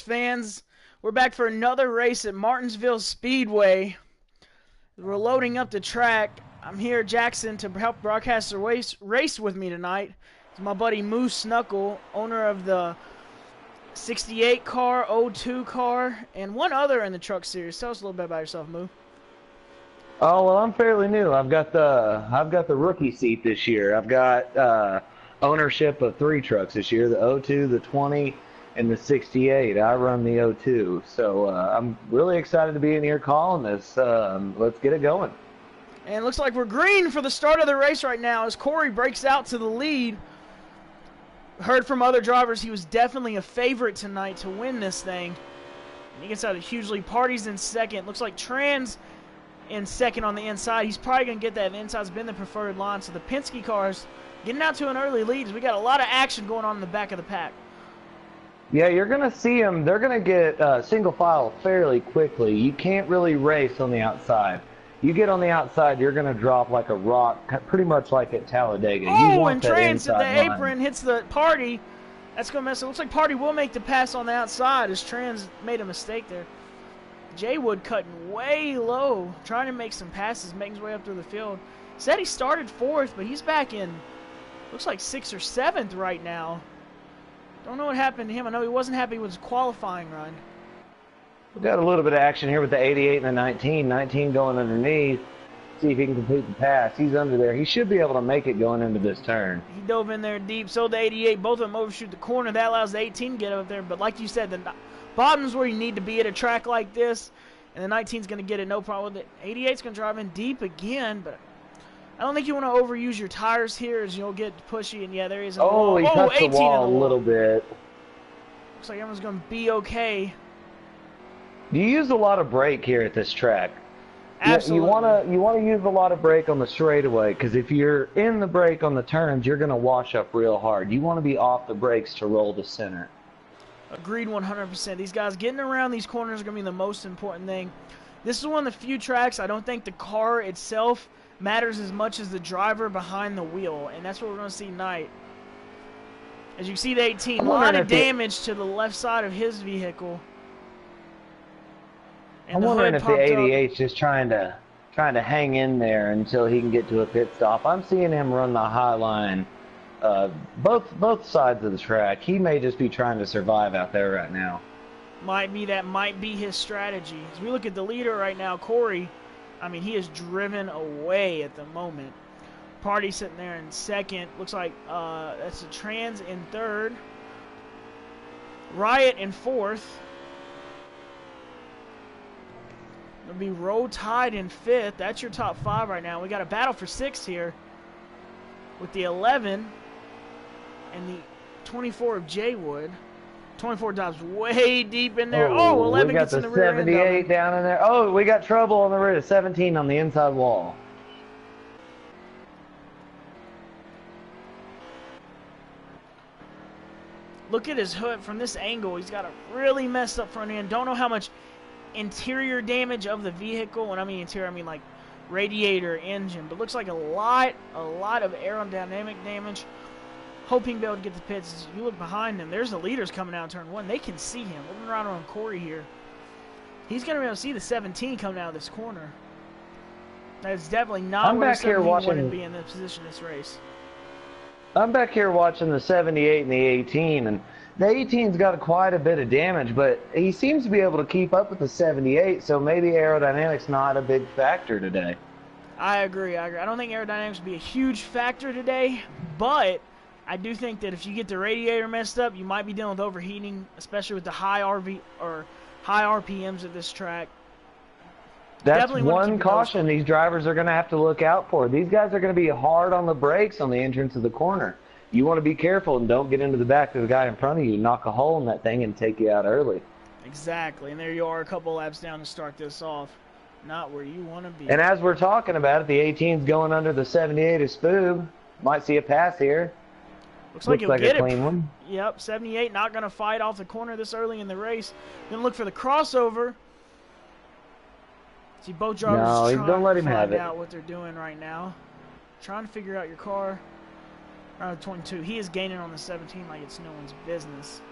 Fans, we're back for another race at Martinsville Speedway. We're loading up the track. I'm here, Jackson, to help broadcast the race with me tonight. It's my buddy Moose Snuckle, owner of the 68 car, 02 car, and one other in the truck series. Tell us a little bit about yourself, Moo. Oh well, I'm fairly new. I've got the rookie seat this year. I've got ownership of 3 trucks this year: the O2, the 20, and the 68. I run the O2, so I'm really excited to be in here calling this. Let's get it going. And it looks like we're green for the start of the race right now as Corey breaks out to the lead. Heard from other drivers he was definitely a favorite tonight to win this thing. And he gets out hugely. Party's in second. Looks like Trans in second on the inside. He's probably going to get that. The inside's been the preferred line. So the Penske cars getting out to an early lead. We got a lot of action going on in the back of the pack. Yeah, you're gonna see them. They're gonna get single file fairly quickly. You can't really race on the outside. You get on the outside, you're gonna drop like a rock, pretty much like at Talladega. You Oh, want and that Trans at inside the line. apron hits the Party. That's going to mess it. Looks like Party will make the pass on the outside as Trans made a mistake there. Jay Wood cutting way low, trying to make some passes, making his way up through the field. Said he started 4th, but he's back in, looks like 6th or 7th right now. Don't know what happened to him. I know he wasn't happy with his qualifying run. We've got a little bit of action here with the 88 and the 19. 19 going underneath. See if he can complete the pass. He's under there. He should be able to make it going into this turn. He dove in there deep. So the 88, both of them overshoot the corner. That allows the 18 to get up there. But like you said, the bottom's where you need to be at a track like this. And the 19's going to get it, no problem with it. 88's going to drive in deep again, but I don't think you want to overuse your tires here as you'll get pushy. And yeah, there is a Oh, he touched the 18 wall in the a little bit. Looks like everyone's going to be okay. You use a lot of brake here at this track. Absolutely. You wanna use a lot of brake on the straightaway, because if you're in the brake on the turns, you're gonna wash up real hard. You want to be off the brakes to roll to center. Agreed 100%. These guys getting around these corners are going to be the most important thing. This is one of the few tracks I don't think the car itself matters as much as the driver behind the wheel, and that's what we're going to see tonight. As you can see, the 18, a lot of damage to the left side of his vehicle. And I'm wondering if the 88's just trying to hang in there until he can get to a pit stop. I'm seeing him run the high line, both sides of the track. He may just be trying to survive out there right now. Might be his strategy. As we look at the leader right now, Corey, I mean, he is driven away at the moment. Party sitting there in second. Looks like that's a Trans in third. Riot in fourth. It'll be Roll Tide in 5th. That's your top 5 right now. We got a battle for 6th here with the 11 and the 24 of Jay Wood. 24 dives way deep in there. Oh, 11 gets in the rear end. We got the 78 down in there. Oh, we got trouble on the rear. 17 on the inside wall. Look at his hood from this angle. He's got a really messed up front end. Don't know how much interior damage of the vehicle. When I mean interior, I mean like radiator, engine. But looks like a lot of aerodynamic damage. Hoping to be able to get the pits. As you look behind him, there's the leaders coming out of turn 1. They can see him. Looking around on Corey here. He's going to be able to see the 17 coming out of this corner. That's definitely not where he wanted to be in this position in this race. I'm back here watching the 78 and the 18, and the 18's got quite a bit of damage, but he seems to be able to keep up with the 78, so maybe aerodynamics not a big factor today. I agree. I don't think aerodynamics will be a huge factor today, but I do think that if you get the radiator messed up, you might be dealing with overheating, especially with the high RPMs of this track. That's one caution these drivers are going to have to look out for. These guys are going to be hard on the brakes on the entrance of the corner. You want to be careful and don't get into the back of the guy in front of you, knock a hole in that thing, and take you out early. Exactly, and there you are a couple laps down to start this off. Not where you want to be. And as we're talking about it, the 18's going under the 78 of Spoob. Might see a pass here. Looks like he'll get a clean one. Yep, 78 not going to fight off the corner this early in the race. Then look for the crossover. See, both drivers don't let him have it. Out what they're doing right now. Trying to figure out your car. Around the 22. He is gaining on the 17 like it's no one's business.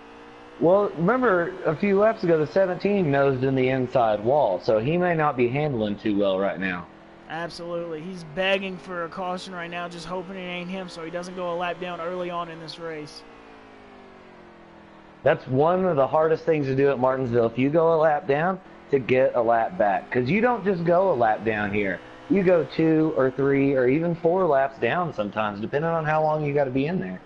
Well, remember a few laps ago, the 17 nosed in the inside wall, so he may not be handling too well right now. Absolutely. He's begging for a caution right now, just hoping it ain't him so he doesn't go a lap down early on in this race. That's one of the hardest things to do at Martinsville. If you go a lap down, to get a lap back. Because you don't just go a lap down here. You go 2 or 3 or even 4 laps down sometimes, depending on how long you got to be in there.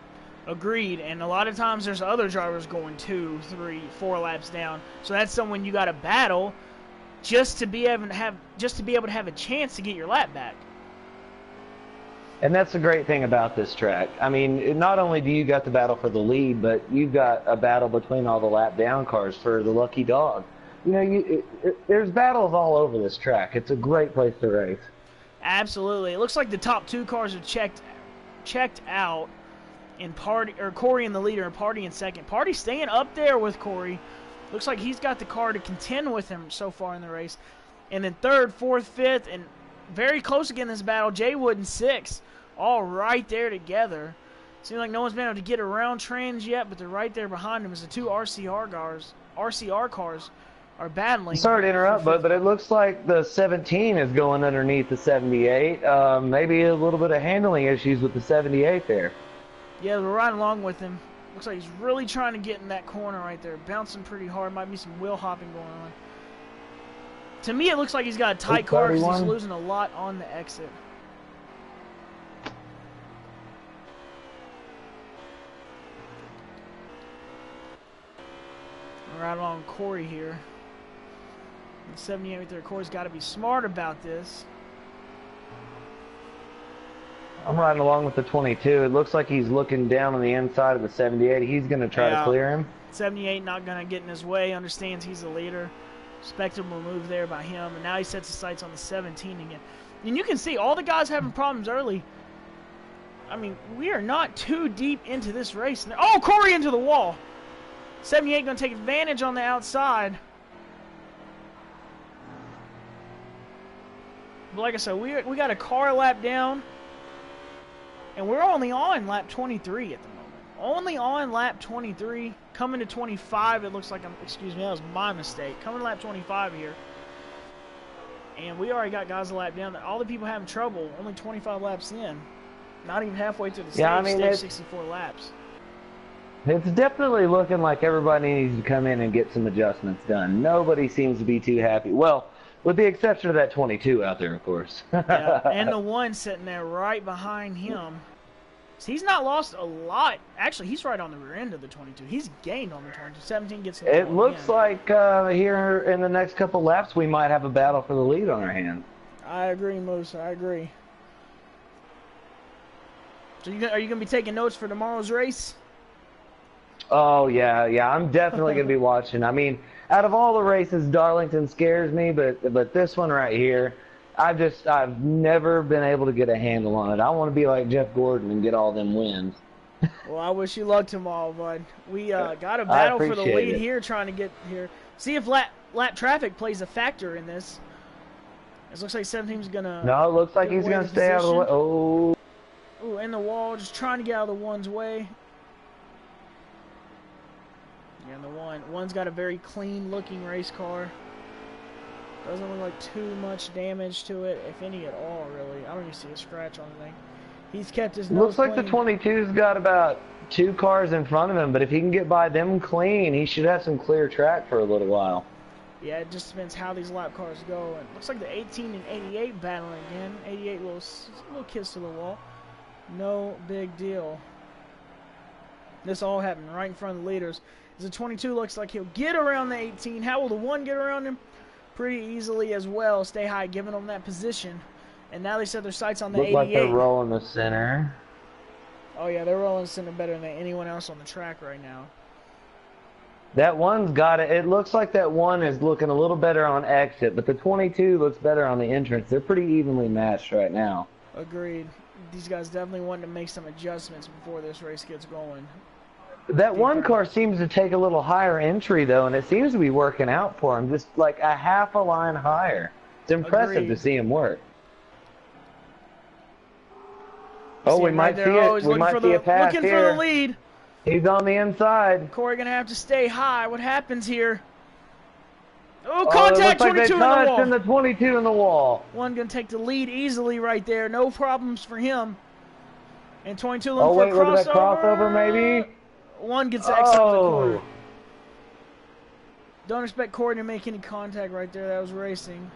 Agreed, and a lot of times there's other drivers going 2, 3, 4 laps down. So that's someone you got to battle just to be able to have a chance to get your lap back. And that's the great thing about this track. I mean, not only do you got the battle for the lead, but you've got a battle between all the lap down cars for the lucky dog. You know, there's battles all over this track. It's a great place to race. Absolutely. It looks like the top 2 cars are checked out. And Corey in the leader and Party in second. Party staying up there with Corey. Looks like he's got the car to contend with him so far in the race. And then 3rd, 4th, 5th, and very close again in this battle, Jay Wood in 6th. All right there together. Seems like no one's been able to get around Trans yet, but they're right there behind him as the 2 RCR cars are battling. Sorry to interrupt, but it looks like the 17 is going underneath the 78. Maybe a little bit of handling issues with the 78 there. Yeah, we're right along with him. Looks like he's really trying to get in that corner right there. Bouncing pretty hard. Might be some wheel hopping going on. To me, it looks like he's got a tight car because he's losing a lot on the exit. Right along Corey here. The 78 right there. Corey's got to be smart about this. I'm riding along with the 22. It looks like he's looking down on the inside of the 78. He's going to try to clear him. 78 not going to get in his way. Understands he's the leader. Respectable move there by him. And now he sets his sights on the 17 again. And you can see all the guys having problems early. I mean, we are not too deep into this race. Oh, Corey into the wall. 78 going to take advantage on the outside. But like I said, we got a car lap down. And we're only on lap 23 at the moment. Only on lap 23. Coming to 25, it looks like excuse me, that was my mistake. Coming to lap 25 here. And we already got guys a lap down. All the people having trouble, only 25 laps in. Not even halfway through the stage, I mean, stage 64 laps. It's definitely looking like everybody needs to come in and get some adjustments done. Nobody seems to be too happy. Well, with the exception of that 22 out there, of course. Yeah, and the 1 sitting there right behind him. So he's not lost a lot. Actually, he's right on the rear end of the 22. He's gained on the 22. 17 gets in the It looks like here in the next couple laps we might have a battle for the lead on our hands. I agree, Moose. I agree. So are you going to be taking notes for tomorrow's race? Oh, yeah. I'm definitely going to be watching. I mean, out of all the races, Darlington scares me, but this one right here, I've never been able to get a handle on it. I want to be like Jeff Gordon and get all them wins. Well, I wish you luck tomorrow, bud. We got a battle for the lead here, trying to get here. See if lap traffic plays a factor in this. It looks like 17's gonna. No, it looks like he's gonna stay out of the way. Oh. Ooh, in the wall, just trying to get out of the 1's way. Yeah, and the 1's got a very clean-looking race car. Doesn't look like too much damage to it, if any at all, really. I don't even see a scratch on the thing. He's kept his nose Looks like clean. the 22's got about 2 cars in front of him, but if he can get by them clean, he should have some clear track for a little while. Yeah, it just depends how these lap cars go. And looks like the 18 and 88 battling again. 88 little kiss to the wall. No big deal. This all happened right in front of the leaders. As the 22 looks like he'll get around the 18. How will the 1 get around him? Pretty easily as well. Stay high, giving them that position. And now they set their sights on the 88. Look like they're rolling the center. Oh, yeah, they're rolling the center better than anyone else on the track right now. That 1's got it. It looks like that 1 is looking a little better on exit, but the 22 looks better on the entrance. They're pretty evenly matched right now. Agreed. These guys definitely want to make some adjustments before this race gets going. That 1 car seems to take a little higher entry, though, and it seems to be working out for him, just like a half a line higher. It's impressive to see him work. Oh, we might see it. We might see a pass here. Looking for the lead. He's on the inside. Corey gonna have to stay high. What happens here? Oh, Oh, contact! it looks like 22 they in the touched wall. and the 22 in the wall. One gonna take the lead easily right there. No problems for him. And 22 looking Oh, for a wait, look at that crossover, maybe? One gets X out of the corner. Oh. Don't expect Corey to make any contact right there. That was racing.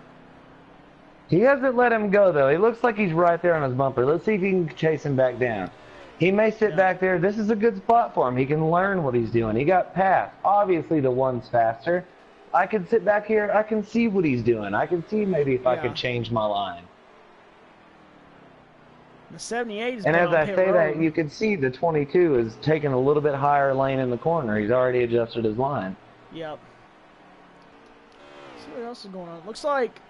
He hasn't let him go, though. He looks like he's right there on his bumper. Let's see if he can chase him back down. He may sit back there. This is a good spot for him. He can learn what he's doing. He got passed. Obviously, the one's faster. I can sit back here. I can see what he's doing. I can see maybe if I could change my line. The 78 is and as I say road. that, you can see the 22 is taking a little bit higher lane in the corner. He's already adjusted his line. Yep. Let's see what else is going on. Looks like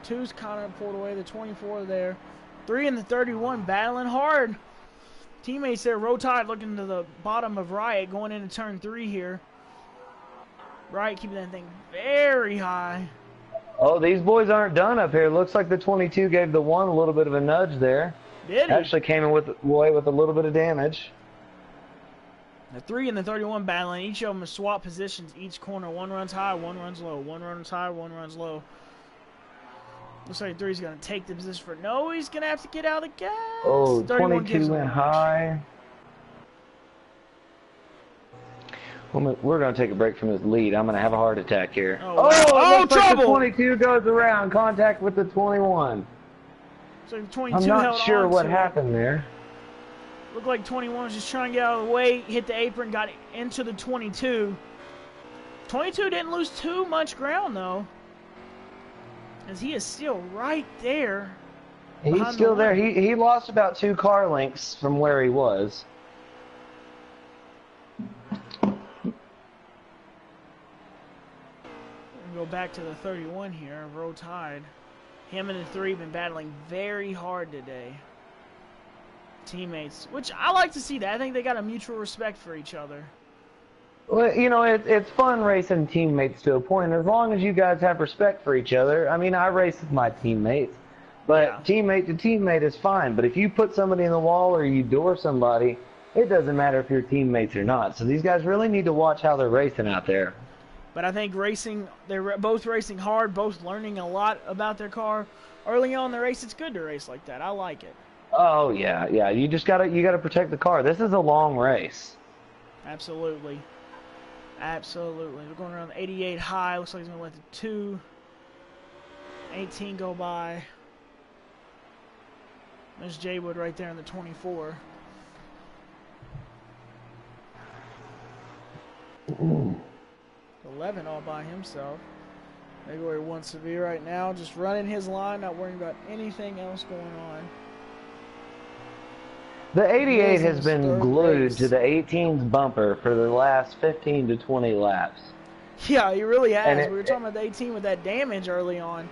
2's kind of pulled away. The 24 there. 3 and the 31 battling hard. Teammates there. Row Tide looking to the bottom of Riot going into turn 3 here. Riot keeping that thing very high. Oh, these boys aren't done up here. Looks like the 22 gave the 1 a little bit of a nudge there. Did he? Actually came in with away with a little bit of damage. The 3 and the 31 battling. Each of them swap positions each corner. One runs high, one runs low. One runs high, one runs low. Looks like 3's going to take the position for... No, he's going to have to get out of the gas. Oh, 22 went high. We're going to take a break from this lead. I'm going to have a heart attack here. Oh, wow. Oh, trouble! Like the 22 goes around. Contact with the 21. So the 22 I'm not sure what happened there. Looked like 21 was just trying to get out of the way, hit the apron, got into the 22. 22 didn't lose too much ground, though. As he is still right there. He's still there. He lost about 2 car lengths from where he was. Go back to the 31 here, Row Tide. Him and the 3 been battling very hard today. Teammates, which I like to see that. I think they got a mutual respect for each other. Well, you know, it's fun racing teammates to a point, as long as you guys have respect for each other. I mean, I race with my teammates, but teammate to teammate is fine. But if you put somebody in the wall or you door somebody, it doesn't matter if you're teammates or not. So these guys really need to watch how they're racing out there. But I think they're both racing hard, both learning a lot about their car. Early on in the race, it's good to race like that. I like it. Oh yeah. You just gotta protect the car. This is a long race. Absolutely. We're going around the 88 high. Looks like he's gonna let the 2, 18 go by. There's Jaywood right there in the 24. Ooh. 11 all by himself. Maybe where he wants to be right now, just running his line, not worrying about anything else going on. The 88 has been glued to the 18's bumper for the last 15 to 20 laps. Yeah, he really has. We were talking about the 18 with that damage early on.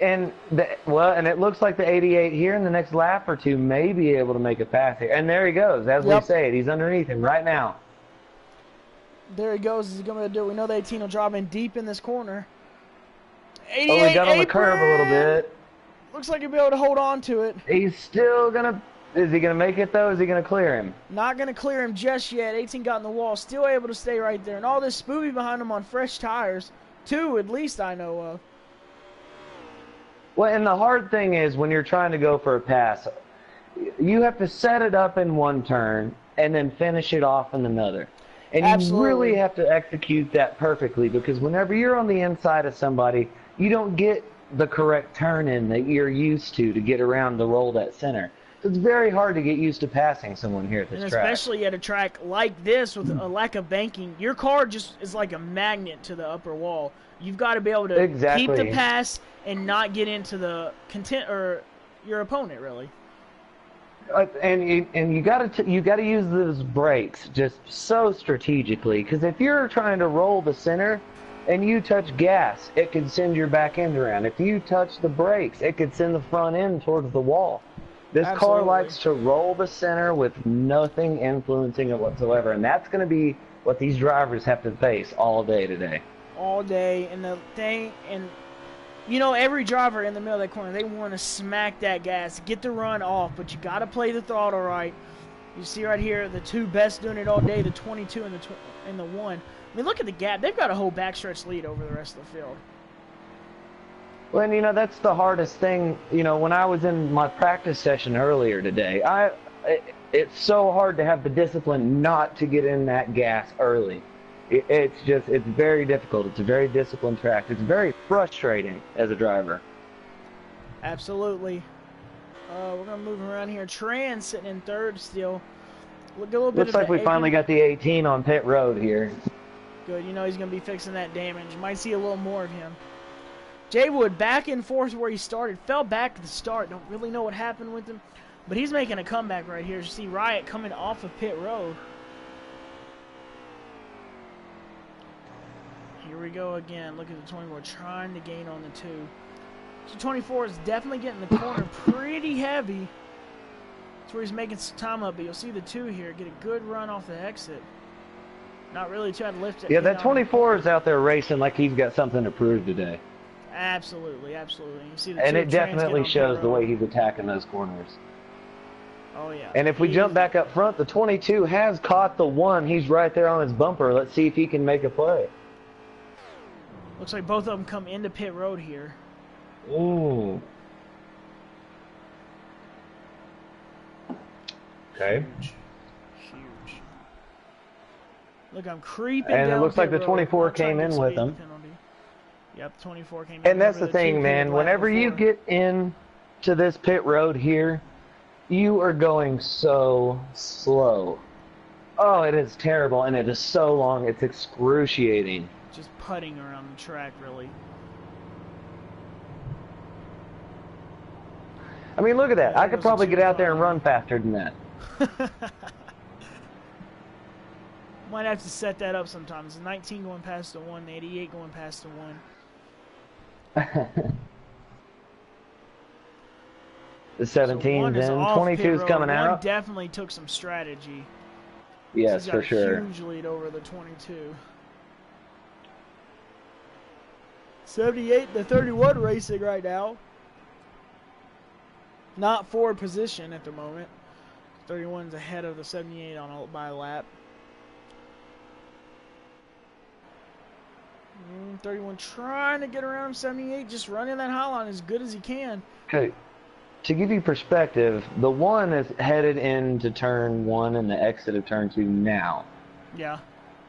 And it looks like the 88 here in the next lap or 2 may be able to make a pass here. And there he goes, as we say it. He's underneath him right now. There he goes. Is he going to do it? We know the 18 will drop in deep in this corner. 88 he got on the curve a little bit. Looks like he'll be able to hold on to it. He's still going to... Is he going to make it, though? Is he going to clear him? Not going to clear him just yet. 18 got in the wall. Still able to stay right there. And all this spoobie behind him on fresh tires. 2, at least, I know of. Well, and the hard thing is when you're trying to go for a pass, you have to set it up in one turn and then finish it off in another. And you really have to execute that perfectly, because whenever you're on the inside of somebody, you don't get the correct turn in that you're used to get around to roll that center. So it's very hard to get used to passing someone here at this track. Especially at a track like this with a lack of banking. Your car just is like a magnet to the upper wall. You've got to be able to keep the pass and not get into the your opponent, really. And you got to use those brakes just so strategically, because if you're trying to roll the center and you touch gas, it could send your back end around. If you touch the brakes, it could send the front end towards the wall. This car likes to roll the center with nothing influencing it whatsoever, and that's going to be what these drivers have to face all day today. All day, and the thing, and you know, every driver in the middle of that corner, they want to smack that gas, get the run off, but you got to play the throttle right. You see right here, the two best doing it all day, the 22 and the 1. I mean, look at the gap. They've got a whole backstretch lead over the rest of the field. Well, and, you know, that's the hardest thing. You know, when I was in my practice session earlier today, it's so hard to have the discipline not to get in that gas early. It's very difficult. It's a very disciplined track. It's very frustrating as a driver. Absolutely. We're going to move around here. Tran sitting in third still. Looks like we finally got the 18 on pit road here. Good. You know he's going to be fixing that damage. Might see a little more of him. Jay Wood back in fourth where he started. Fell back at the start. Don't really know what happened with him. But he's making a comeback right here. You see Riot coming off of pit road. Here we go again. Look at the 24 trying to gain on the 2. So 24 is definitely getting the corner pretty heavy. That's where he's making some time up. But you'll see the 2 here get a good run off the exit. Not really trying to lift it. Yeah, that 24 is out there racing like he's got something to prove today. Absolutely, absolutely. You see the and it definitely shows the way he's attacking those corners. Oh, yeah. And if we jump back up front, the 22 has caught the 1. He's right there on his bumper. Let's see if he can make a play. Looks like both of them come into pit road here. Ooh. Okay. Huge. Huge. Look, I'm creeping and down it looks like the road. 24 came in with him. Penalty. Yep, 24 came in. And that's the thing, man. Whenever you get in to this pit road here, you are going so slow. Oh, it is terrible, and it is so long. It's excruciating. Just putting around the track, really. I mean, look at that. I could probably get out there and run faster than that. Might have to set that up sometimes. The 19 going past the 1, the 88 going past the 1. The 17's in, 22's coming out. One definitely took some strategy. Yes, for sure. Huge lead over the 22. 78 to 31 racing right now. Not forward position at the moment. 31's ahead of the 78 by a lap. 31 trying to get around 78, just running that high line as good as he can. Okay. To give you perspective, the 1 is headed into turn 1 and the exit of turn 2 now. Yeah.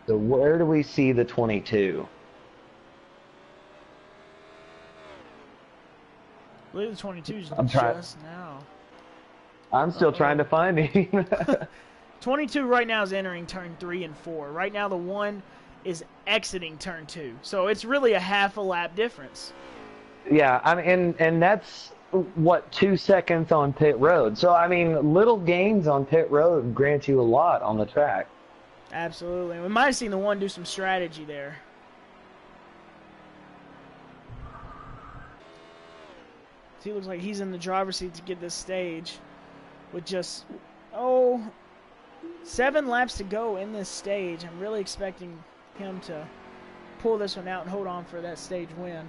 So where do we see the 22? I believe the 22 is just now. I'm still trying to find him. 22 right now is entering turn 3 and 4. Right now the 1 is exiting turn 2. So it's really a half a lap difference. Yeah, I mean, and that's what, 2 seconds on pit road. So I mean, little gains on pit road grant you a lot on the track. Absolutely. We might have seen the 1 do some strategy there. He looks like he's in the driver's seat to get this stage with just 7 laps to go in this stage. I'm really expecting him to pull this one out and hold on for that stage win.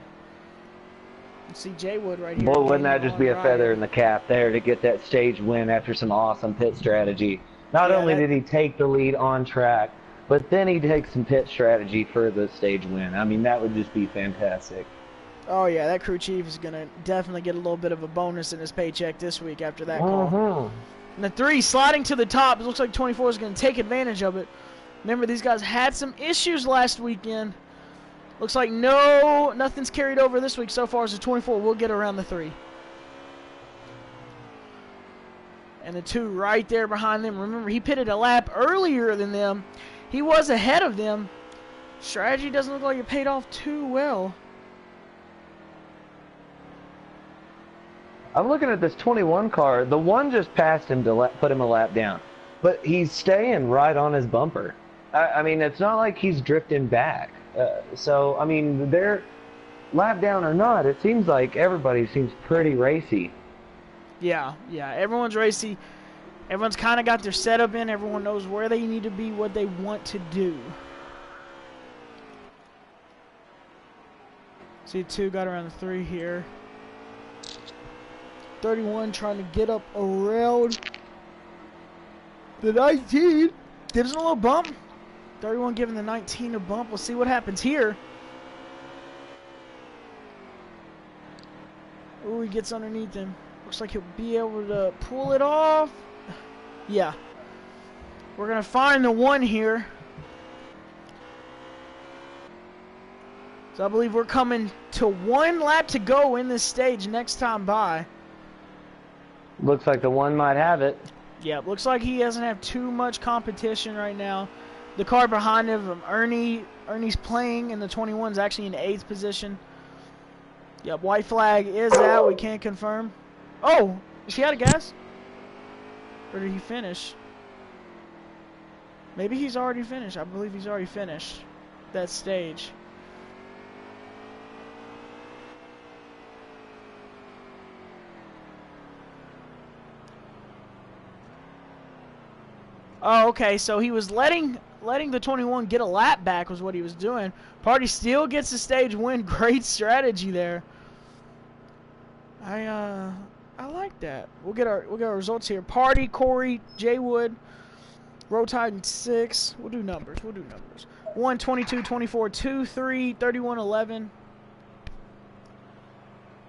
You see Jay Wood right here. Well, wouldn't that just be a feather in the cap there to get that stage win after some awesome pit strategy? Not only did he take the lead on track, but then he takes some pit strategy for the stage win. I mean, that would just be fantastic. Oh, yeah, that crew chief is going to definitely get a little bit of a bonus in his paycheck this week after that call. And the 3 sliding to the top. It looks like 24 is going to take advantage of it. Remember, these guys had some issues last weekend. Looks like nothing's carried over this week so far as the 24 will get around the 3. And the 2 right there behind them. Remember, he pitted a lap earlier than them. He was ahead of them. Strategy doesn't look like it paid off too well. I'm looking at this 21 car. The 1 just passed him to put him a lap down. But he's staying right on his bumper. I mean, it's not like he's drifting back. So, I mean, they're lap down or not, it seems like everybody seems pretty racy. Yeah, everyone's racy. Everyone's kind of got their setup in. Everyone knows where they need to be, what they want to do. See, 2 got around the 3 here. 31 trying to get up around The 19 gives him a little bump. 31 giving the 19 a bump. We'll see what happens here. Ooh, he gets underneath him. Looks like he'll be able to pull it off. Yeah. We're going to find the 1 here. So I believe we're coming to 1 lap to go in this stage next time by. Looks like the 1 might have it. Yeah, looks like he doesn't have too much competition right now. The car behind him, Ernie's playing, and the 21's actually in 8th position. Yep, white flag is out. We can't confirm. Oh, is he out of gas? Or did he finish? Maybe he's already finished. I believe he's already finished that stage. Oh, okay, so he was letting the 21 get a lap back was what he was doing. Party still gets the stage win. Great strategy there. I like that. We'll get our results here. Party, Corey, Jay Wood, Road Titan 6. We'll do numbers. 1, 22, 24, 2, 3, 31, 11.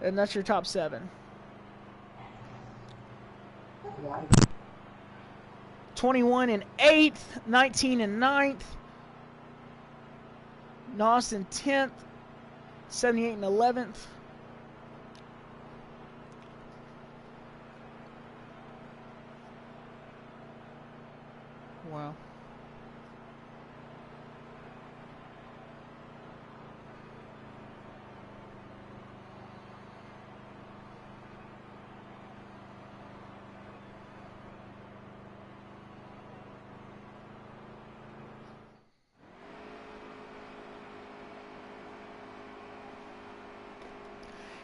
And that's your top 7. 21 in 8th, 19 in 9th, Nos in 10th, 78 in 11th. Wow.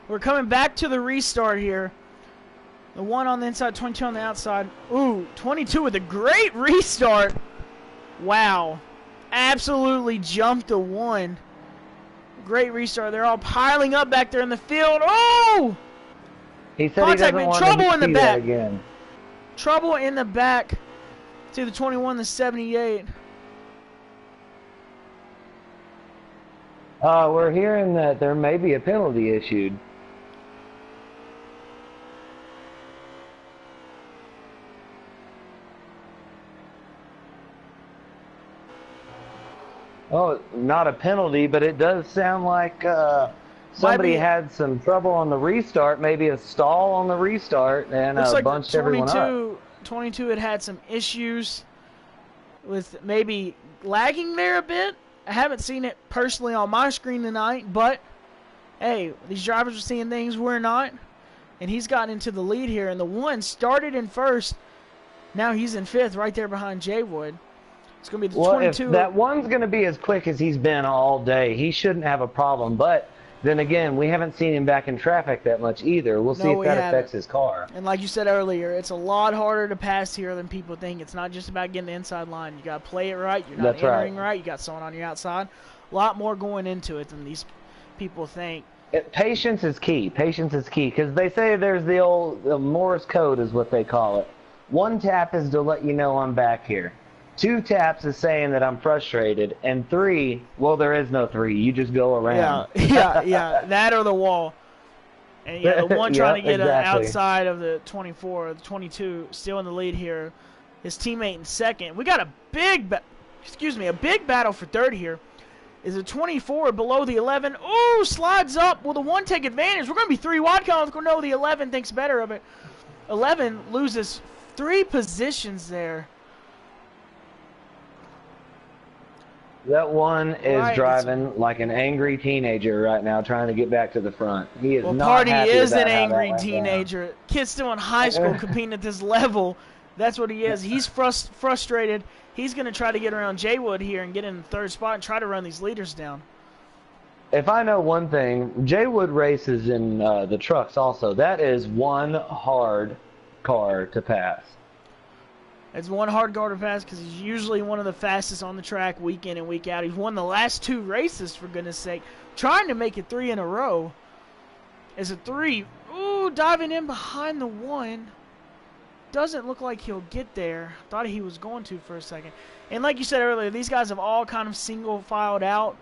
We're coming back to the restart here. The 1 on the inside, 22 on the outside. Ooh, 22 with a great restart. Wow. Absolutely jumped the 1. Great restart. They're all piling up back there in the field. Oh! He said he doesn't want trouble in the back. Again. Trouble in the back to the 21, the 78. We're hearing that there may be a penalty issued. Oh, not a penalty, but it does sound like somebody had some trouble on the restart, maybe a stall on the restart, and bunched everyone up. 22 had some issues with maybe lagging there a bit. I haven't seen it personally on my screen tonight, but hey, these drivers are seeing things we're not, and he's gotten into the lead here, and the 1 started in 1st. Now he's in 5th, right there behind Jay Wood. It's going to be the 22. If that 1's going to be as quick as he's been all day, he shouldn't have a problem. But then again, we haven't seen him back in traffic that much either. We'll see if that affects his car. And like you said earlier, it's a lot harder to pass here than people think. It's not just about getting the inside line. You got to play it right. You're not entering right. You got someone on your outside. A lot more going into it than these people think. Patience is key. Patience is key, because they say there's the old Morse code is what they call it. 1 tap is to let you know I'm back here. 2 taps is saying that I'm frustrated, and 3, well, there is no 3. You just go around. Yeah, that or the wall. And yeah, the 1 trying to get outside of the 24, the 22, still in the lead here. His teammate in 2nd. We got a big battle for 3rd here. Is a 24 below the 11. Ooh, slides up. Will the 1 take advantage? We're going to be 3 wide count. No, the 11 thinks better of it. 11 loses 3 positions there. That 1 is driving like an angry teenager right now, trying to get back to the front. He is not happy about how that went down. Party is an angry teenager. Kid's still in high school competing at this level. That's what he is. He's frustrated. He's going to try to get around Jay Wood here and get in the 3rd spot and try to run these leaders down. If I know one thing, Jay Wood races in the trucks also. That is 1 hard car to pass. It's 1 hard car to pass because he's usually one of the fastest on the track week in and week out. He's won the last 2 races, for goodness sake. Trying to make it 3 in a row. Is a 3. Ooh, diving in behind the 1. doesn't look like he'll get there. Thought he was going to for a second. And like you said earlier, these guys have all kind of single filed out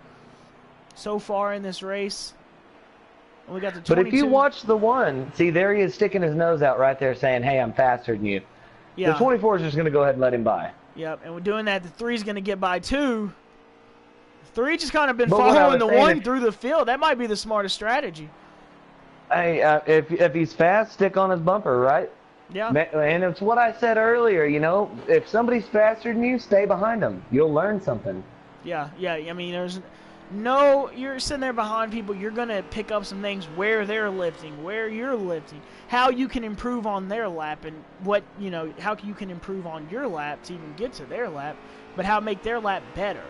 so far in this race. And we got the 22. But if you watch the one, see, there he is sticking his nose out right there saying, hey, I'm faster than you. Yeah. The 24 is just going to go ahead and let him by. Yep, and we're doing that. The 3's going to get by 2. The 3 just kind of been following the 1 through the field. That might be the smartest strategy. Hey, if he's fast, stick on his bumper, right? Yeah. And it's what I said earlier, you know, if somebody's faster than you, stay behind them. You'll learn something. Yeah, yeah. I mean, there's no, you're sitting there behind people, you're going to pick up some things where they're lifting, where you're lifting, how you can improve on their lap, and what, you know, how you can improve on your lap to even get to their lap, but how to make their lap better.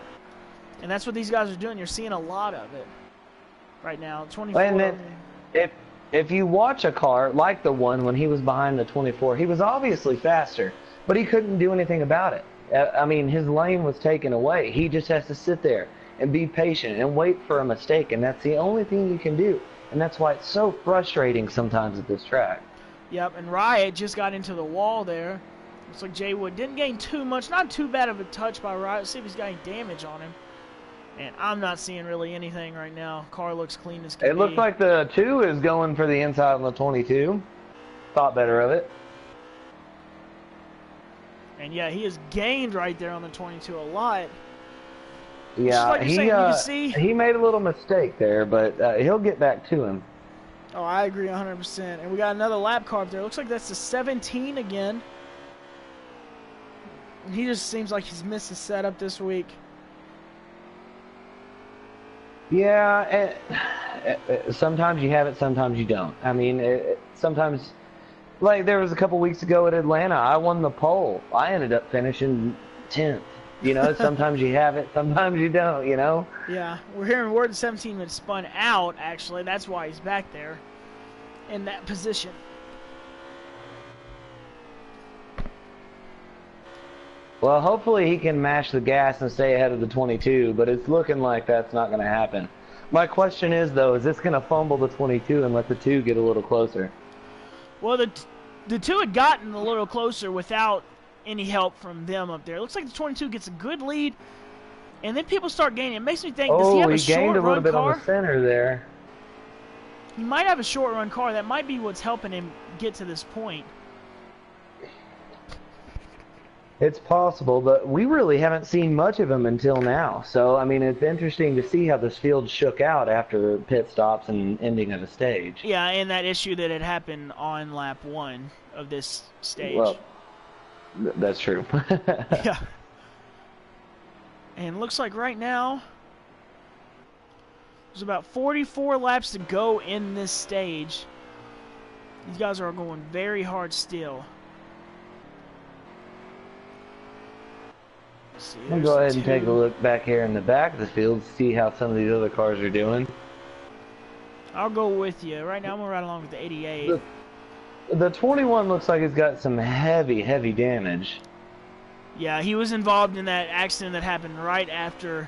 And that's what these guys are doing. You're seeing a lot of it right now. 24. And then, if you watch a car like the one when he was behind the 24, he was obviously faster, but he couldn't do anything about it. I mean, his lane was taken away. He just has to sit there and be patient and wait for a mistake, and that's the only thing you can do. And that's why it's so frustrating sometimes at this track. Yep, and Riot just got into the wall there. Looks like Jay Wood didn't gain too much. Not too bad of a touch by Riot. Let's see if he's got any damage on him. And I'm not seeing really anything right now. Car looks clean as can be. It looks like the 2 is going for the inside on the 22. Thought better of it. And yeah, he has gained right there on the 22 a lot. Yeah, like you can see, he made a little mistake there, but he'll get back to him. Oh, I agree 100%. And we got another lap car up there. Looks like that's the 17 again. And he just seems like he's missed his setup this week. Yeah, sometimes you have it, sometimes you don't. I mean, sometimes, like there was a couple weeks ago at Atlanta, I won the pole. I ended up finishing 10th. You know, sometimes you have it, sometimes you don't, you know? Yeah, we're hearing word 17 had spun out, actually. That's why he's back there in that position. Well, hopefully he can mash the gas and stay ahead of the 22, but it's looking like that's not going to happen. My question is, though, is this going to fumble the 22 and let the 2 get a little closer? Well, the 2 had gotten a little closer without any help from them up there. It looks like the 22 gets a good lead, and then people start gaining. It makes me think, does he have a short run car? Oh, he gained a little bit on the center there. He might have a short run car. That might be what's helping him get to this point. It's possible, but we really haven't seen much of him until now. So, I mean, it's interesting to see how this field shook out after pit stops and ending of a stage. Yeah, and that issue that had happened on lap 1 of this stage. Well, that's true. Yeah. And it looks like right now there's about 44 laps to go in this stage. These guys are going very hard still. I'll go ahead and take a look back here in the back of the field to see how some of these other cars are doing. I'll go with you. Right now I'm going to ride along with the 88. The 21 looks like it's got some heavy damage. Yeah, he was involved in that accident that happened right after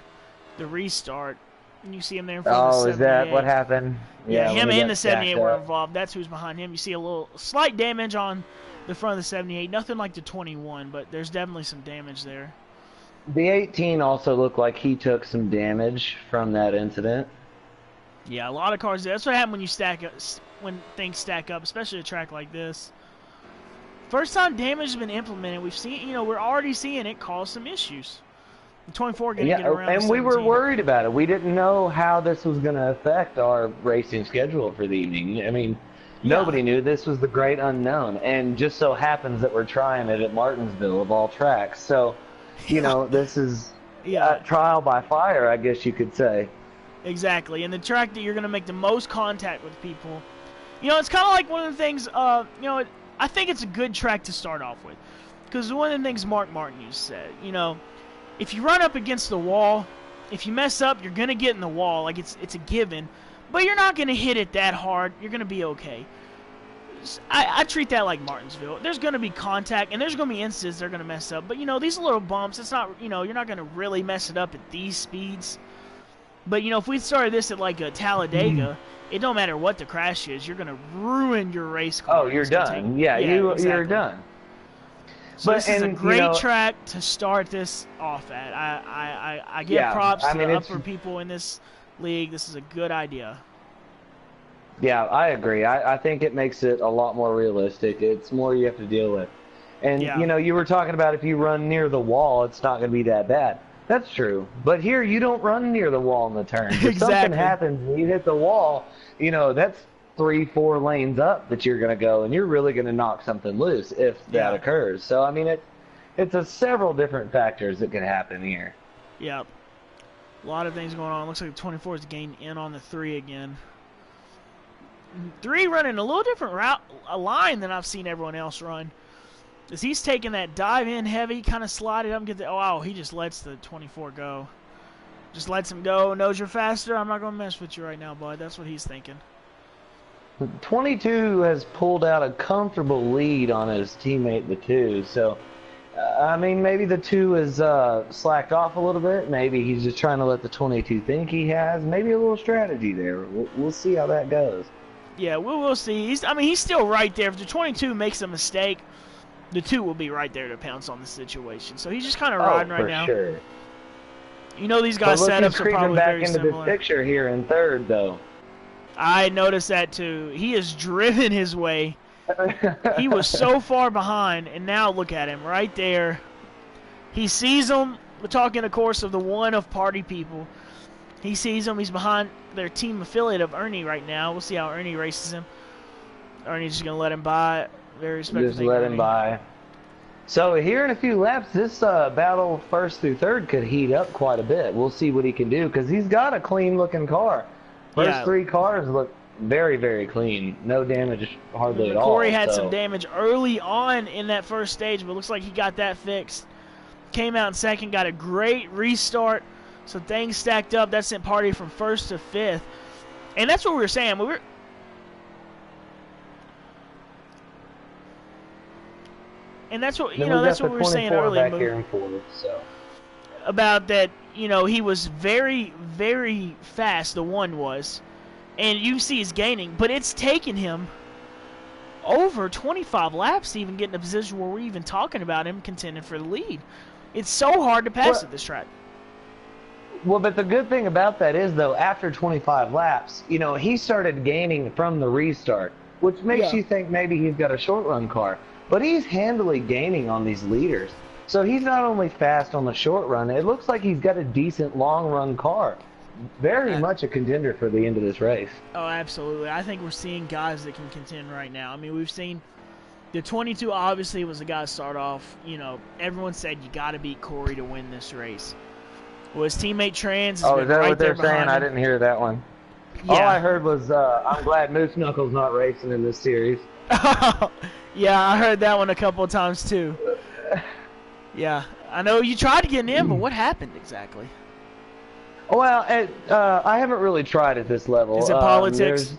the restart. And you see him there in front of the 78. Oh, is that what happened? Yeah, him and the 78 were involved. That's who's behind him. You see a little slight damage on the front of the 78. Nothing like the 21, but there's definitely some damage there. The 18 also looked like he took some damage from that incident. Yeah, a lot of cars. That's what happens when you stack up, when things stack up, especially a track like this. First time damage has been implemented. We've seen, you know, we're already seeing it cause some issues. The 24 going to get around. And we were worried about it. We didn't know how this was going to affect our racing schedule for the evening. I mean, nobody knew. This was the great unknown, and just so happens that we're trying it at Martinsville of all tracks. So, you know, this is trial by fire, I guess you could say. Exactly, and the track that you're going to make the most contact with people. You know, it's kind of like one of the things, you know, I think it's a good track to start off with. Because one of the things Mark Martin used to say, you know, if you run up against the wall, if you mess up, you're going to get in the wall. Like, it's a given. But you're not going to hit it that hard. You're going to be okay. I treat that like Martinsville. There's going to be contact, and there's going to be instances they're going to mess up. But, you know, these little bumps, it's not, you know, you're not going to really mess it up at these speeds. But, you know, if we started this at, like, a Talladega, it don't matter what the crash is. You're going to ruin your race car. Oh, you're done. You're done. So this is a great track to start this off at. I give props to the upper people in this league. This is a good idea. Yeah, I agree. I think it makes it a lot more realistic. It's more you have to deal with. And, you were talking about if you run near the wall, it's not going to be that bad. That's true. But here, you don't run near the wall in the turn. If something happens and you hit the wall, that's 3-4 lanes up that you're going to go, and you're really going to knock something loose if that occurs. So, I mean, it's several different factors that can happen here. Yep. A lot of things going on. Looks like the 24 is gained in on the 3 again. 3 running a little different line than I've seen everyone else run. As he's taking that dive in heavy, kind of slide it up and get the... Oh, wow, he just lets the 24 go. Just lets him go. Knows you're faster. I'm not going to mess with you right now, bud. That's what he's thinking. 22 has pulled out a comfortable lead on his teammate, the 2. So, I mean, maybe the 2 is slacked off a little bit. Maybe he's just trying to let the 22 think he has. Maybe a little strategy there. We'll see how that goes. Yeah, we'll see. He's still right there. If the 22 makes a mistake, the 2 will be right there to pounce on the situation. So he's just kind of riding right now. Sure. These guys' setups are probably very back into similar. this picture here in 3rd, though. I noticed that too. He has driven his way. He was so far behind, and now look at him right there. He sees them. We're talking, of course, of the one of party people. He sees them. He's behind their team affiliate of Ernie right now. We'll see how Ernie races him. Ernie's just going to let him by. Very respectful. Just let him by. So here in a few laps, this battle 1st through 3rd could heat up quite a bit. We'll see what he can do because he's got a clean-looking car. First 3 cars look very, very clean. No damage hardly at all. Corey had some damage early on in that first stage, but looks like he got that fixed. Came out in 2nd, got a great restart. So things stacked up. That sent Party from 1st to 5th. And that's what we were saying. And that's what that's what we were saying earlier. About that, he was very, very fast. The 1 was, and you see he's gaining, but it's taken him over 25 laps to even get in a position where we're even talking about him contending for the lead. It's so hard to pass at this track. Well, but the good thing about that is, though, after 25 laps, he started gaining from the restart, which makes you think maybe he's got a short-run car. But he's handily gaining on these leaders. So he's not only fast on the short run, it looks like he's got a decent long-run car. Very much a contender for the end of this race. Oh, absolutely. I think we're seeing guys that can contend right now. I mean, we've seen the 22 obviously was the guy to start off. Everyone said you got to beat Corey to win this race. Well, his teammate Trans has been is that right what they're there saying? him. I didn't hear that one. Yeah. All I heard was, I'm glad Moose Knuckles not racing in this series. Yeah, I heard that one a couple of times too. Yeah, I know you tried to get in, but what happened exactly? Well, I haven't really tried at this level. Is it politics?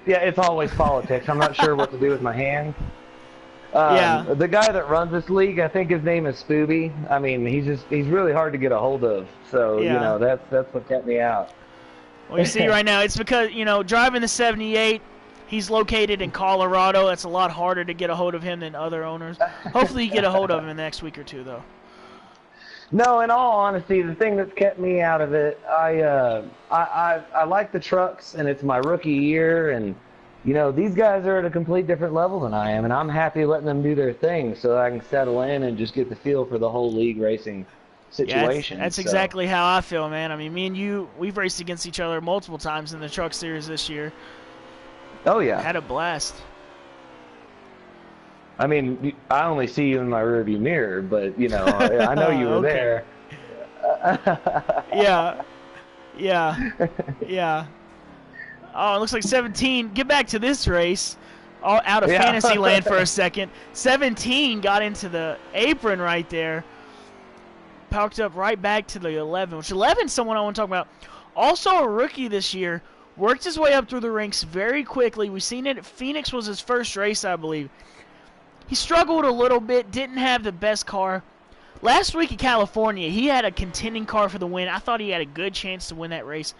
Yeah, it's always politics. I'm not sure what to do with my hands. The guy that runs this league, I think his name is Spooby. I mean, he's really hard to get a hold of. So that's what kept me out. Well, you see right now, it's because driving the 78. He's located in Colorado. That's a lot harder to get a hold of him than other owners. Hopefully you get a hold of him in the next week or 2, though. No, in all honesty, the thing that's kept me out of it, I like the trucks, and it's my rookie year, and these guys are at a complete different level than I am, and I'm happy letting them do their thing so I can settle in and just get the feel for the whole league racing situation. Yeah, that's exactly how I feel, man. I mean, me and you, we've raced against each other multiple times in the truck series this year. Oh, yeah. Had a blast. I mean, I only see you in my rearview mirror, but, I know you were there. Yeah. Oh, it looks like 17. Get back to this race. All out of fantasy land for a second. 17 got into the apron right there. Parked up right back to the 11, which 11 is someone I want to talk about. Also a rookie this year. Worked his way up through the ranks very quickly. We've seen it. Phoenix was his first race, I believe. He struggled a little bit, didn't have the best car. Last week in California, he had a contending car for the win. I thought he had a good chance to win that race.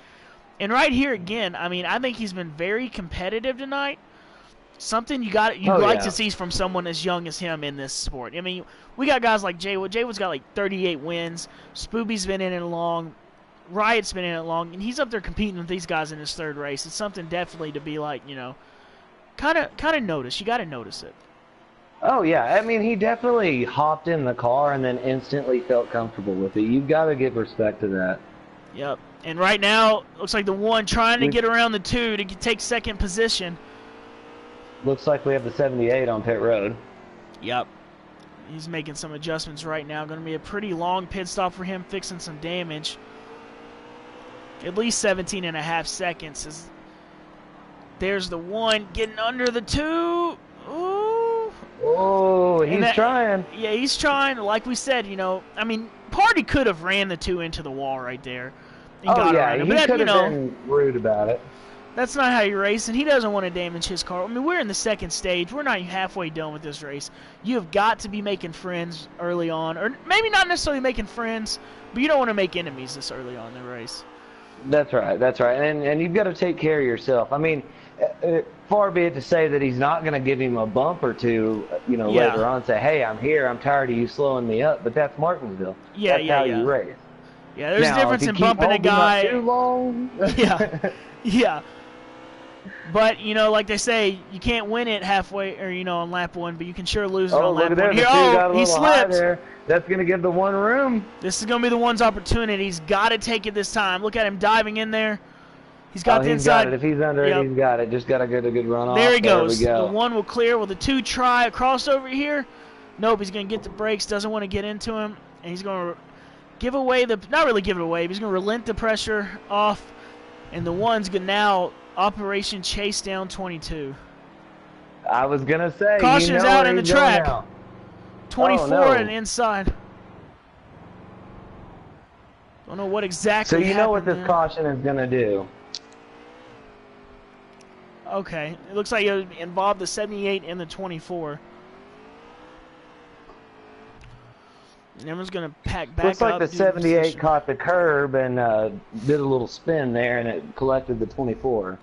And right here again, I mean, I think he's been very competitive tonight. Something you'd like yeah. to see from someone as young as him in this sport. I mean, we got guys like Jaywood. Jaywood's got like 38 wins. Spooby's been in it long. Riot's been in it long, and he's up there competing with these guys in his third race. It's something definitely to be like, kind of notice. You got to notice it. Oh yeah, I mean he definitely hopped in the car and then instantly felt comfortable with it. You've got to give respect to that. Yep. And right now, looks like the 1 trying to get around the 2 to take second position. Looks like we have the 78 on pit road. Yep. He's making some adjustments right now. Going to be a pretty long pit stop for him, fixing some damage. At least 17.5 seconds. There's the 1 getting under the 2. Ooh. Oh, he's trying. Yeah, he's trying. Like we said, I mean, Party could have ran the 2 into the wall right there. He could have been rude about it. That's not how you race, and he doesn't want to damage his car. I mean, we're in the second stage. We're not halfway done with this race. You have got to be making friends early on, or maybe not necessarily making friends, but you don't want to make enemies this early on in the race. That's right. That's right. And you've got to take care of yourself. I mean, far be it to say that he's not going to give him a bump or two, later on and say, hey, I'm here. I'm tired of you slowing me up. But that's Martinsville. Yeah, that's how you race. Yeah, there's a difference in bumping a guy. Too long. Yeah. Yeah. But, like they say, you can't win it halfway or, on lap 1, but you can sure lose it on lap 1. Here, he slips. That's going to give the 1 room. This is going to be the 1's opportunity. He's got to take it this time. Look at him diving in there. He's got the inside. Got it. If he's under it, he's got it. Just got to get a good run off. There he goes. There we go. The 1 will clear. Will the 2 try a crossover here? Nope, he's going to get the brakes. Doesn't want to get into him. And he's going to give away not really give it away, but he's going to relent the pressure off. And the 1's going to now Operation Chase Down 22. I was going to say. Caution's out in the track. 24 and inside. Don't know what exactly So you know what this caution is going to do. Okay. It looks like it involved the 78 and the 24. And everyone's going to pack back Looks like the 78 caught the curb and did a little spin there, and it collected the 24.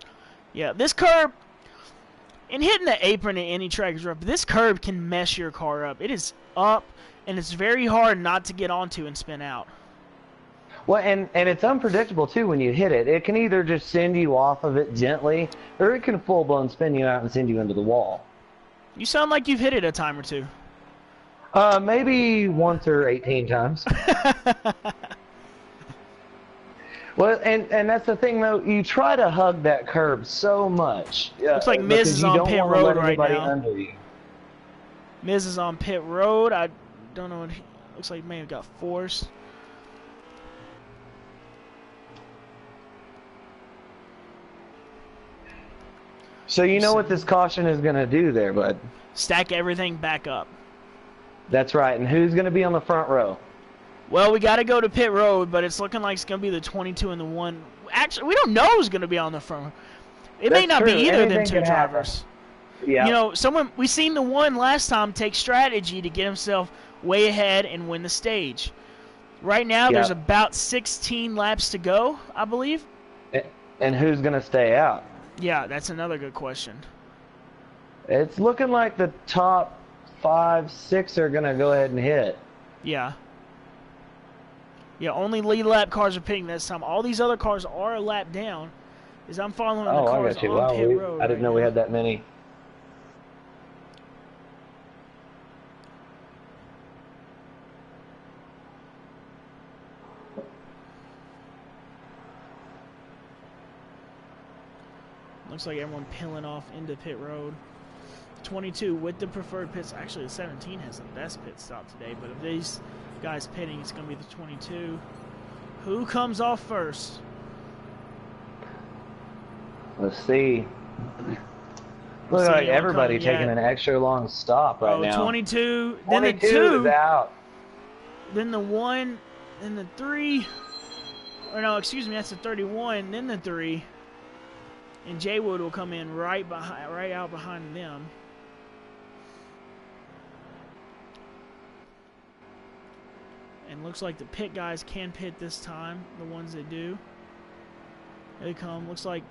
Yeah, this curb, and hitting the apron at any track is rough, but this curb can mess your car up. It is up, and it's very hard not to get onto and spin out. Well, and it's unpredictable, too, when you hit it. It can either just send you off of it gently, or it can full-blown spin you out and send you into the wall. You sound like you've hit it a time or two. Maybe once or 18 times. Well, and that's the thing, though. You try to hug that curb so much. Looks like Miz is on pit road right now. Under you. Miz is on pit road. I don't know. Looks like he may have got forced. So you know what this caution is going to do there, bud? Stack everything back up. That's right. And who's going to be on the front row? Well, we got to go to pit road, but it's looking like it's going to be the 22 and the 1. Actually, we don't know who's going to be on the front. It may not be either of them 2 drivers. Yeah. We seen the 1 last time take strategy to get himself way ahead and win the stage. Right now, there's about 16 laps to go, I believe. And who's going to stay out? Yeah, that's another good question. It's looking like the top 5, 6 are going to go ahead and hit. Yeah. Yeah, only lead lap cars are pitting this time. All these other cars are a lap down. As I'm following the cars on pit road. I didn't know we had that many. Looks like everyone peeling off into pit road. 22 with the preferred pits. Actually, the 17 has the best pit stop today. But of these guys pitting, it's going to be the 22. Who comes off first? Let's see. Looks like everybody taking an extra long stop right now. 22. 22 then the 2 is out. Then the 1. Then the 3. Or no, excuse me, that's the 31. Then the 3. And Jaywood will come in right out behind them. And looks like the pit guys can pit this time, the ones that do. Here they come. Looks like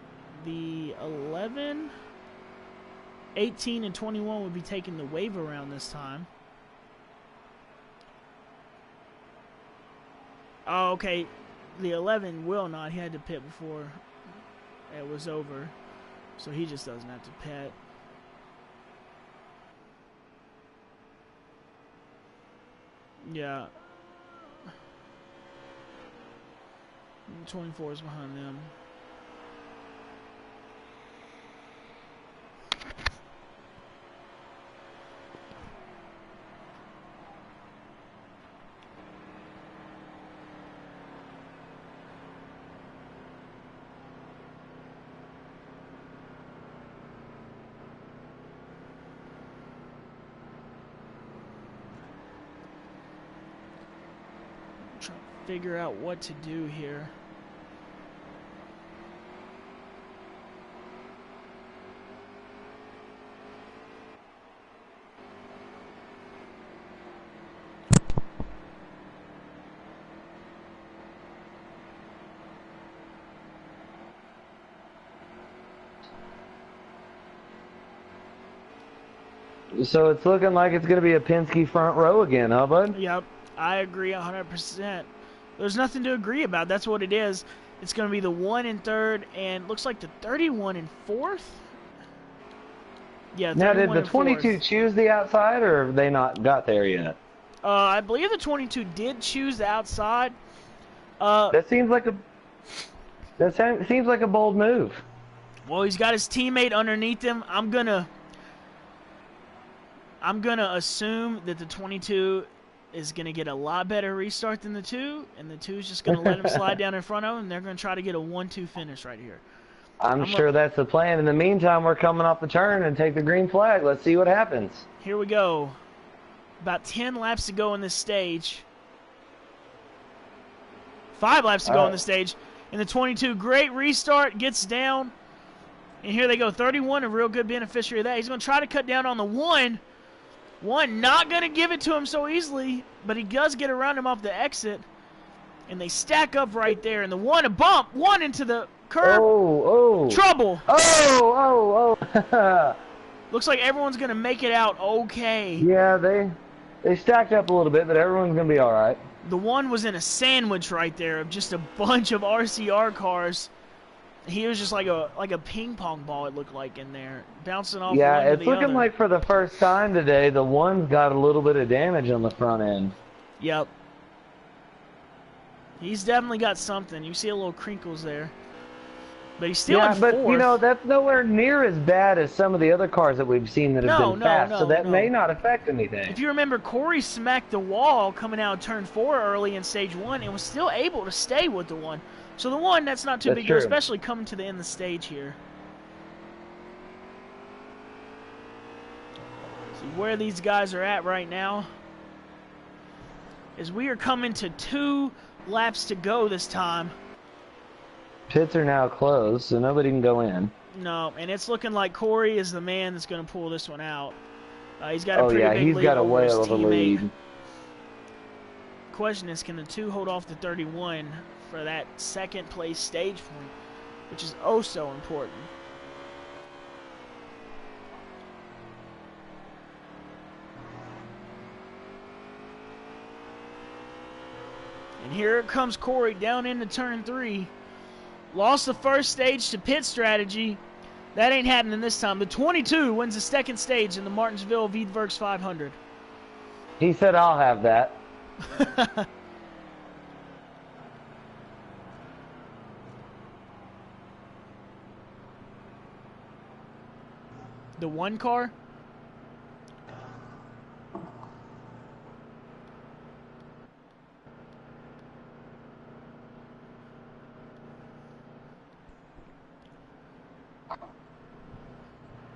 the 11. 18 and 21 would be taking the wave around this time. Oh, okay. The 11 will not. He had to pit before it was over. So he just doesn't have to pit. Yeah. 24 is behind them. Trying to figure out what to do here. So it's looking like it's going to be a Penske front row again, huh, bud? Yep, I agree 100%. There's nothing to agree about. That's what it is. It's going to be the 1 in third, and looks like the 31 in fourth. Yeah, now, did the 22 choose the outside, or have they not got there yet? I believe the 22 did choose the outside. That seems like a bold move. Well, he's got his teammate underneath him. I'm gonna assume that the 22 is gonna get a lot better restart than the 2, and the 2 is just gonna let him slide down in front of him. And they're gonna try to get a 1-2 finish right here. I'm sure that's the plan. In the meantime, we're coming off the turn and take the green flag. Let's see what happens. Here we go. About 10 laps to go in this stage. 5 laps to go in the stage. And the 22, great restart, gets down. And here they go. 31, a real good beneficiary of that. He's going to try to cut down on the 1. 1, not going to give it to him so easily, but he does get around him off the exit. And they stack up right there. And the 1, a bump. 1 into the curb. Oh. Trouble. Oh. Looks like everyone's going to make it out okay. Yeah, they stacked up a little bit, but everyone's going to be all right. The 1 was in a sandwich right there of just a bunch of RCR cars. He was just like a ping pong ball, it looked like, in there, bouncing off. Yeah, one to it's the looking other. like for the first time today, the 1's got a little bit of damage on the front end. Yep. He's definitely got something. You see a little crinkles there. But he's still in fourth. But, you know, that's nowhere near as bad as some of the other cars that we've seen that have been fast, so that may not affect anything. If you remember, Corey smacked the wall coming out of turn 4 early in stage 1 and was still able to stay with the 1. So the 1, that's not too big, especially coming to the end of the stage here. See where these guys are at right now. As we are coming to 2 laps to go this time. Pits are now closed, so nobody can go in. No, and it's looking like Corey is the man that's going to pull this one out. He's got a pretty big he's lead got a over his whale of a teammate. lead. Question is, can the 2 hold off the 31 for that second place stage point, which is oh so important. And here comes Corey down into turn 3. Lost the first stage to pit strategy. That ain't happening this time. The 22 wins the second stage in the Martinsville Veedverks 500. He said, I'll have that. The 1 car?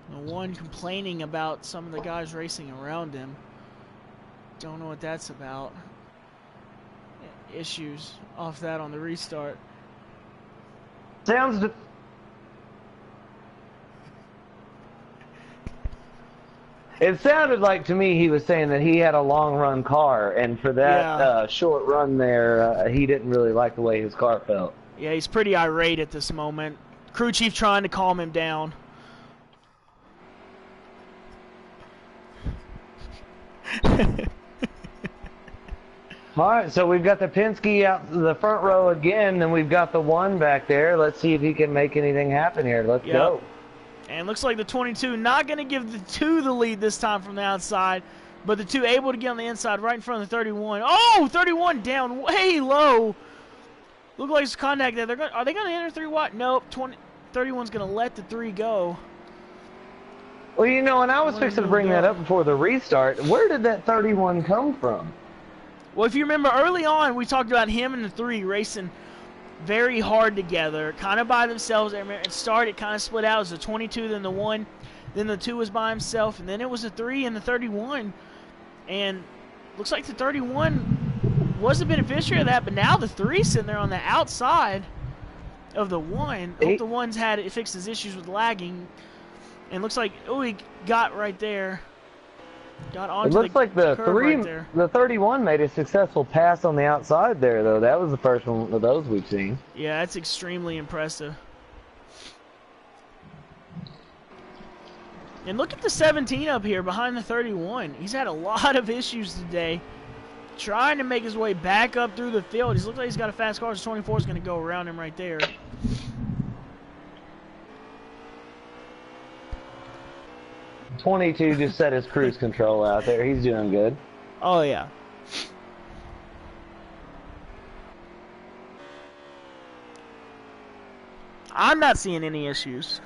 The 1 complaining about some of the guys racing around him. Don't know what that's about. Issues off that on the restart. It sounded like to me he was saying that he had a long run car, and for that short run there, he didn't really like the way his car felt. Yeah, he's pretty irate at this moment. Crew chief trying to calm him down. All right, so we've got the Penske out the front row again, and we've got the 1 back there. Let's see if he can make anything happen here. Let's go. And looks like the 22 not going to give the 2 the lead this time from the outside, but the 2 able to get on the inside right in front of the 31. Oh, 31 down way low. Look like it's contact there. Are they going to enter 3 wide? Nope. 31's going to let the 3 go. Well, you know, and I was fixing to bring that up before the restart. Where did that 31 come from? Well, if you remember early on, we talked about him and the 3 racing very hard together, kind of by themselves. It started kind of split out as the 22, then the 1, then the 2 was by himself, and then it was the 3 and the 31. And looks like the 31 was the beneficiary of that, but now the 3's sitting there on the outside of the 1. Hope the 1's had it fixed his issues with lagging. And looks like, oh, he got right there. Got onto it looks like the 31 made a successful pass on the outside there, though. That was the first one of those we've seen. Yeah, that's extremely impressive. And look at the 17 up here behind the 31. He's had a lot of issues today trying to make his way back up through the field. He looks like he's got a fast car. So 24 is going to go around him right there. .22 just set his cruise control out there. He's doing good. Oh, yeah. I'm not seeing any issues.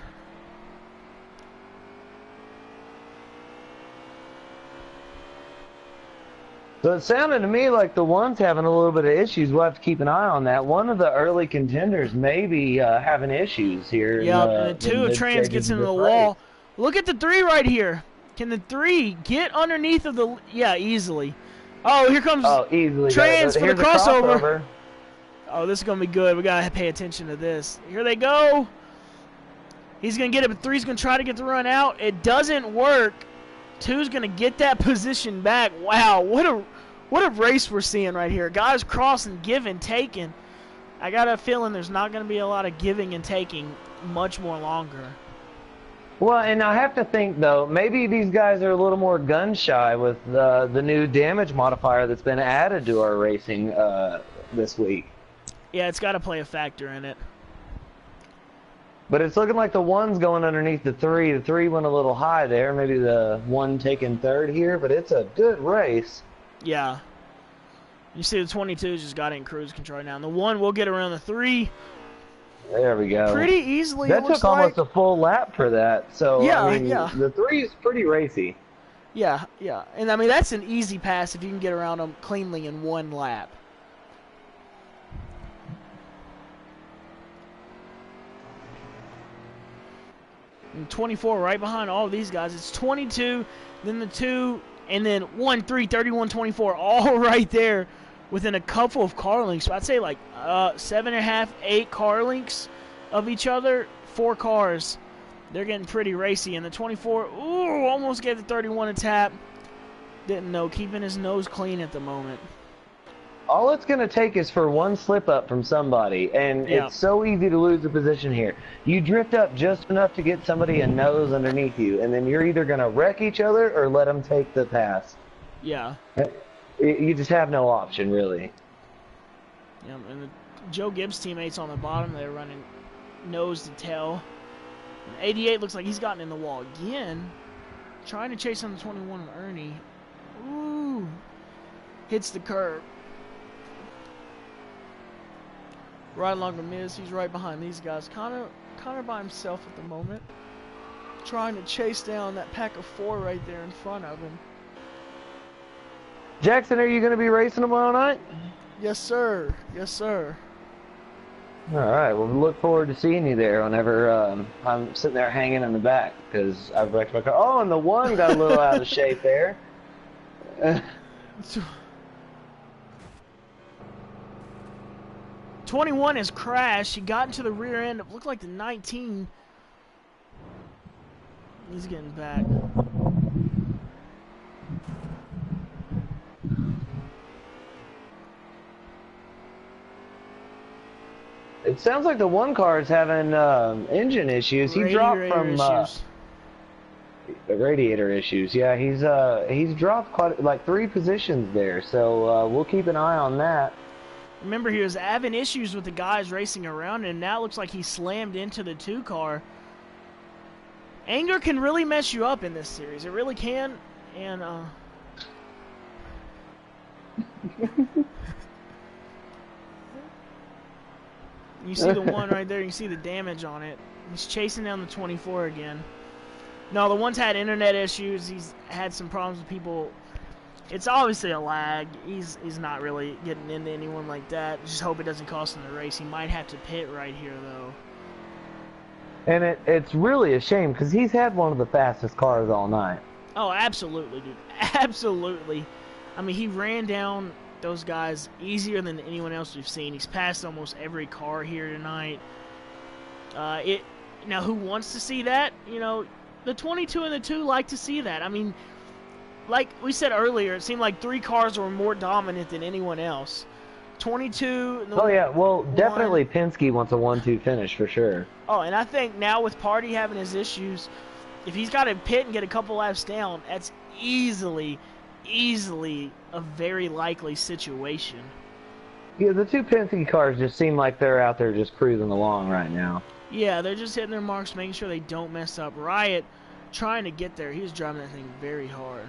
So it sounded to me like the 1's having a little bit of issues. We'll have to keep an eye on that. One of the early contenders may be having issues here. Yeah, and the 2 of Trans gets into the wall. Look at the 3 right here. Can the 3 get underneath of the... Yeah, easily. Oh, here comes Trans for the crossover. Oh, this is going to be good. We got to pay attention to this. Here they go. He's going to get it, but 3's going to try to get the run out. It doesn't work. 2's going to get that position back. Wow, what a race we're seeing right here. Guys crossing, giving, taking. I got a feeling there's not going to be a lot of giving and taking much more longer. Well, and I have to think, though, maybe these guys are a little more gun-shy with the new damage modifier that's been added to our racing this week. Yeah, it's got to play a factor in it. But it's looking like the 1's going underneath the 3. The 3 went a little high there. Maybe the 1 taking 3rd here, but it's a good race. Yeah. You see the 22's just got it in cruise control now. And the 1 will get around the 3. There we go. Pretty easily. That took almost a full lap for that. So, yeah, I mean, the 3 is pretty racy. Yeah, yeah. And, I mean, that's an easy pass if you can get around them cleanly in 1 lap. And 24 right behind all of these guys. It's 22, then the 2, and then 1, 3, 31, 24, all right there within a couple of car lengths. I'd say like 7.5, 8 car lengths of each other. 4 cars. They're getting pretty racy. And the 24, ooh, almost gave the 31 a tap. Didn't know. Keeping his nose clean at the moment. All it's going to take is for 1 slip up from somebody, and it's so easy to lose the position here. You drift up just enough to get somebody a nose underneath you, and then you're either going to wreck each other or let them take the pass. Yeah. You just have no option, really. Yeah, and the Joe Gibbs teammates on the bottom, they're running nose to tail. And 88 looks like he's gotten in the wall again. Trying to chase on the 21 of Ernie. Ooh. Hits the curb. Right along the Miz, he's right behind these guys. Connor by himself at the moment. Trying to chase down that pack of 4 right there in front of him. Jackson, are you going to be racing tomorrow night? Yes, sir. Yes, sir. All right. Well, we look forward to seeing you there whenever I'm sitting there hanging in the back because I've wrecked my car. Oh, and the 1 got a little out of shape there. 21 has crashed. He got into the rear end. It looked like the 19. He's getting back. It sounds like the 1 car is having engine issues. He dropped from Radiator issues. Yeah, he's dropped quite like 3 positions there. So we'll keep an eye on that. Remember, he was having issues with the guys racing around, and now it looks like he slammed into the 2 car. Anger can really mess you up in this series. It really can. And you see the one right there. You can see the damage on it. He's chasing down the 24 again. No, the one's had internet issues. He's had some problems with people. It's obviously a lag. He's not really getting into anyone like that. Just hope it doesn't cost him the race. He might have to pit right here, though. And it's really a shame because he's had one of the fastest cars all night. Oh, absolutely, dude. Absolutely. I mean, he ran down those guys easier than anyone else we've seen. He's passed almost every car here tonight. Now, who wants to see that? You know, the 22 and the 2 like to see that. I mean, like we said earlier, it seemed like 3 cars were more dominant than anyone else. 22. Oh, yeah. Well, definitely Penske wants a 1-2 finish for sure. Oh, and I think now with Party having his issues, if he's got to pit and get a couple laps down, that's easily a very likely situation. Yeah, the 2 Penske cars just seem like they're out there just cruising along right now. Yeah, they're just hitting their marks, making sure they don't mess up. Riot trying to get there. He was driving that thing very hard.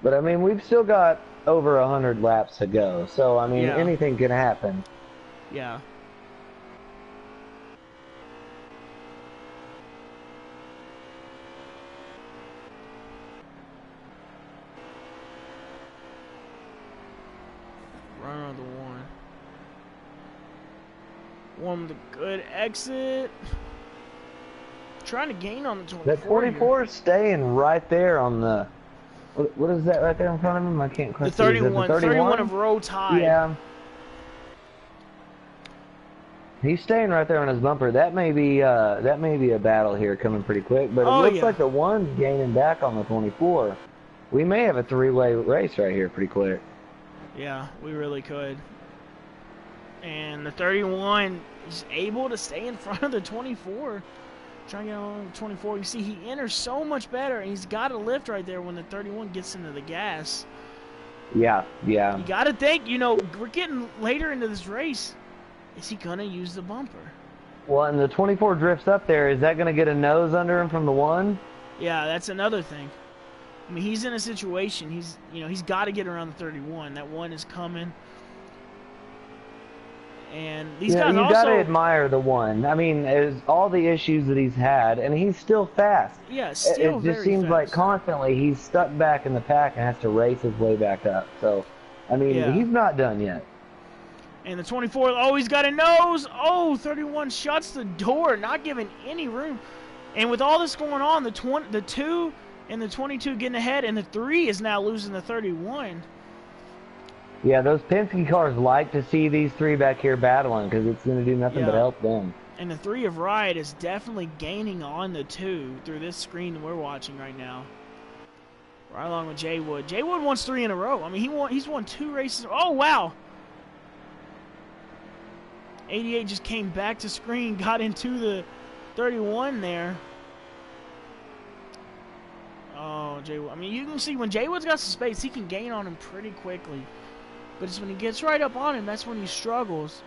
But, I mean, we've still got over 100 laps to go. So, I mean, anything can happen. Yeah. Run on the 1. One with a good exit. Trying to gain on the 24. That 24 is staying right there on the... What is that right there in front of him? I can't quite see. The 31. 31 of row tide. Yeah. He's staying right there on his bumper. That may be a battle here coming pretty quick. But it looks like the 1's gaining back on the 24. We may have a 3-way race right here pretty quick. Yeah, we really could. And the 31 is able to stay in front of the 24. Trying to get on the 24. You see, he enters so much better, and he's got a lift right there when the 31 gets into the gas. Yeah, yeah. You got to think, you know, we're getting later into this race. Is he going to use the bumper? Well, and the 24 drifts up there. Is that going to get a nose under him from the 1? Yeah, that's another thing. I mean, he's in a situation. He's got to get around the 31. That 1 is coming. And these guys you also... got to admire the 1. I mean, there's all the issues that he's had, and he's still fast. Yeah, still It just seems like constantly he's stuck back in the pack and has to race his way back up. So, I mean, he's not done yet. And the 24, oh, he's got a nose. Oh, 31 shuts the door, not giving any room. And with all this going on, the 2 and the 22 getting ahead, and the 3 is now losing the 31. Yeah, those Penske cars like to see these 3 back here battling because it's going to do nothing but help them. And the 3 of Riot is definitely gaining on the 2 through this screen that we're watching right now. Right along with Jay Wood. Jay Wood wants 3 in a row. I mean, he's won 2 races. Oh, wow. 88 just came back to screen, got into the 31 there. Oh, Jay Wood. I mean, you can see when Jay Wood's got some space, he can gain on him pretty quickly. But it's when he gets right up on him, that's when he struggles.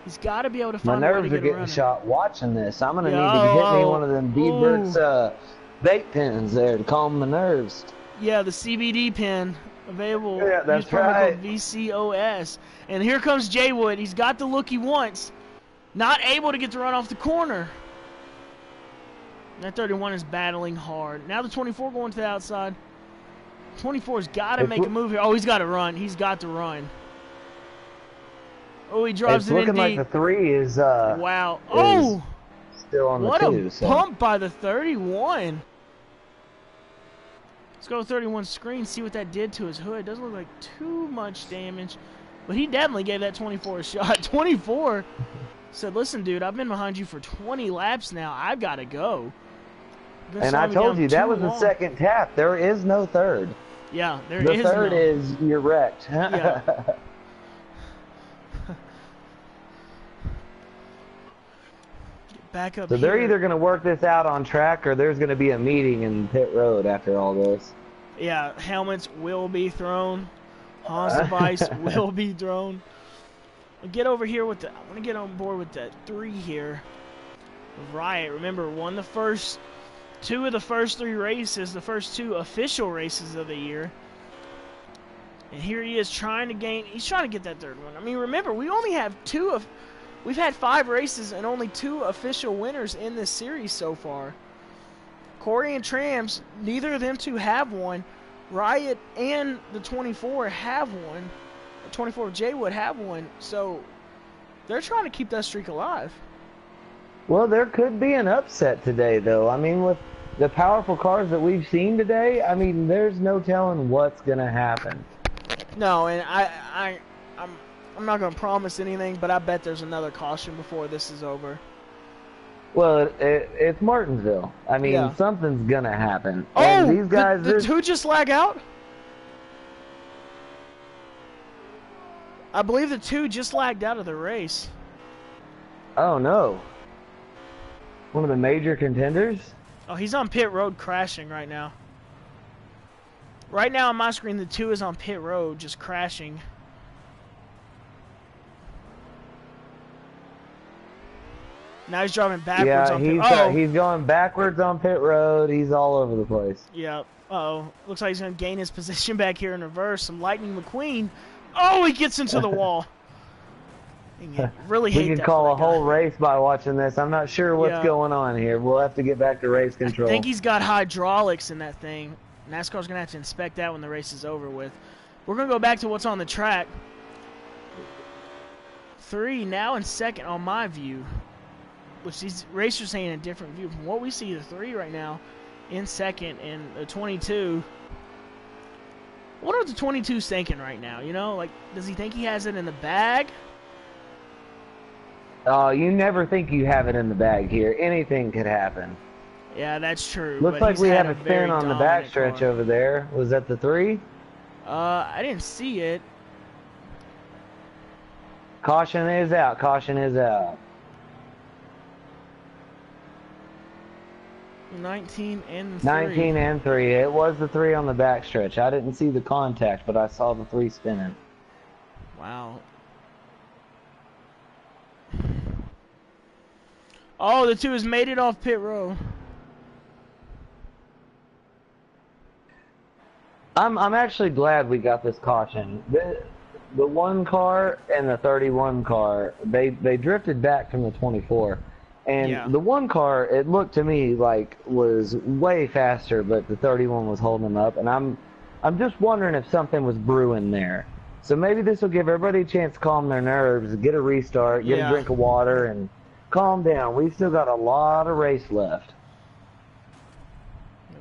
He's got to be able to find a way to get around him. My nerves are getting shot watching this. I'm going to need to hit me one of them Veedverks vape pens there to calm my nerves. Yeah, the CBD pen available. Yeah, that's right. VCOS. And here comes Jay Wood. He's got the look he wants. Not able to get the run off the corner. That 31 is battling hard. Now the 24 going to the outside. 24's got to make a move here. Oh, he's got to run. He's got to run. Oh, he drives it in deep. It's looking like the 3 is wow. Oh! Still on the 2. What a pump by the 31. Let's go to 31 screen, see what that did to his hood. Doesn't look like too much damage. But he definitely gave that 24 a shot. 24 said, listen, dude, I've been behind you for 20 laps now. I've got to go. And I told you, that was the second tap. There is no third. Yeah, there is no. The third is you're wrecked. Yeah. Back up So here. they're either going to work this out on track or there's going to be a meeting in pit road after all this. Yeah, helmets will be thrown. Hans device will be thrown. I'll get over here with the. I want to get on board with that 3 here. Riot, remember, won the first 2 of the first 3 races, the first 2 official races of the year. And here he is trying to gain. He's trying to get that 3rd one. I mean, remember, we only have 2 of. We've had 5 races and only 2 official winners in this series so far. Corey and Trams, neither of them 2 have one. Riot and the 24 have one. The 24 J would have one. So they're trying to keep that streak alive. Well, there could be an upset today, though. I mean, with the powerful cars that we've seen today, I mean, there's no telling what's going to happen. No, and I'm not going to promise anything, but I bet there's another caution before this is over. Well, it's Martinsville. I mean, Yeah. something's going to happen. Oh, and these guys, did 2 just lag out? I believe the 2 just lagged out of the race. Oh, no. One of the major contenders? Oh, he's on pit road crashing right now. Right now on my screen, the 2 is on pit road just crashing. Now he's driving backwards on pit road. Yeah, he's going backwards on pit road. He's all over the place. Yeah. Uh-oh. Looks like he's going to gain his position back here in reverse. Some Lightning McQueen. Oh, he gets into the wall. Really hate that. We could call a whole race by watching this. I'm not sure what's going on here. We'll have to get back to race control. I think he's got hydraulics in that thing. NASCAR's going to have to inspect that when the race is over with. We're going to go back to what's on the track. 3 now in 2nd on my view. Which these racers saying a different view. From what we see, the 3 right now in 2nd and the 22. I wonder what the 22's thinking right now, you know? Like, does he think he has it in the bag? You never think you have it in the bag here. Anything could happen. Yeah, that's true. Looks like we have a spin on the backstretch over there. Was that the 3? I didn't see it. Caution is out. Caution is out. 19 and 3. 19 and 3. It was the 3 on the backstretch. I didn't see the contact, but I saw the 3 spinning. Wow. Oh, the 2 has made it off pit road. I'm actually glad we got this caution. The 1 car and the 31 car, they drifted back from the 24. And the 1 car, it looked to me like was way faster, but the 31 was holding them up. And I'm just wondering if something was brewing there. So maybe this will give everybody a chance to calm their nerves, get a restart, get a drink of water, and calm down. We've still got a lot of race left.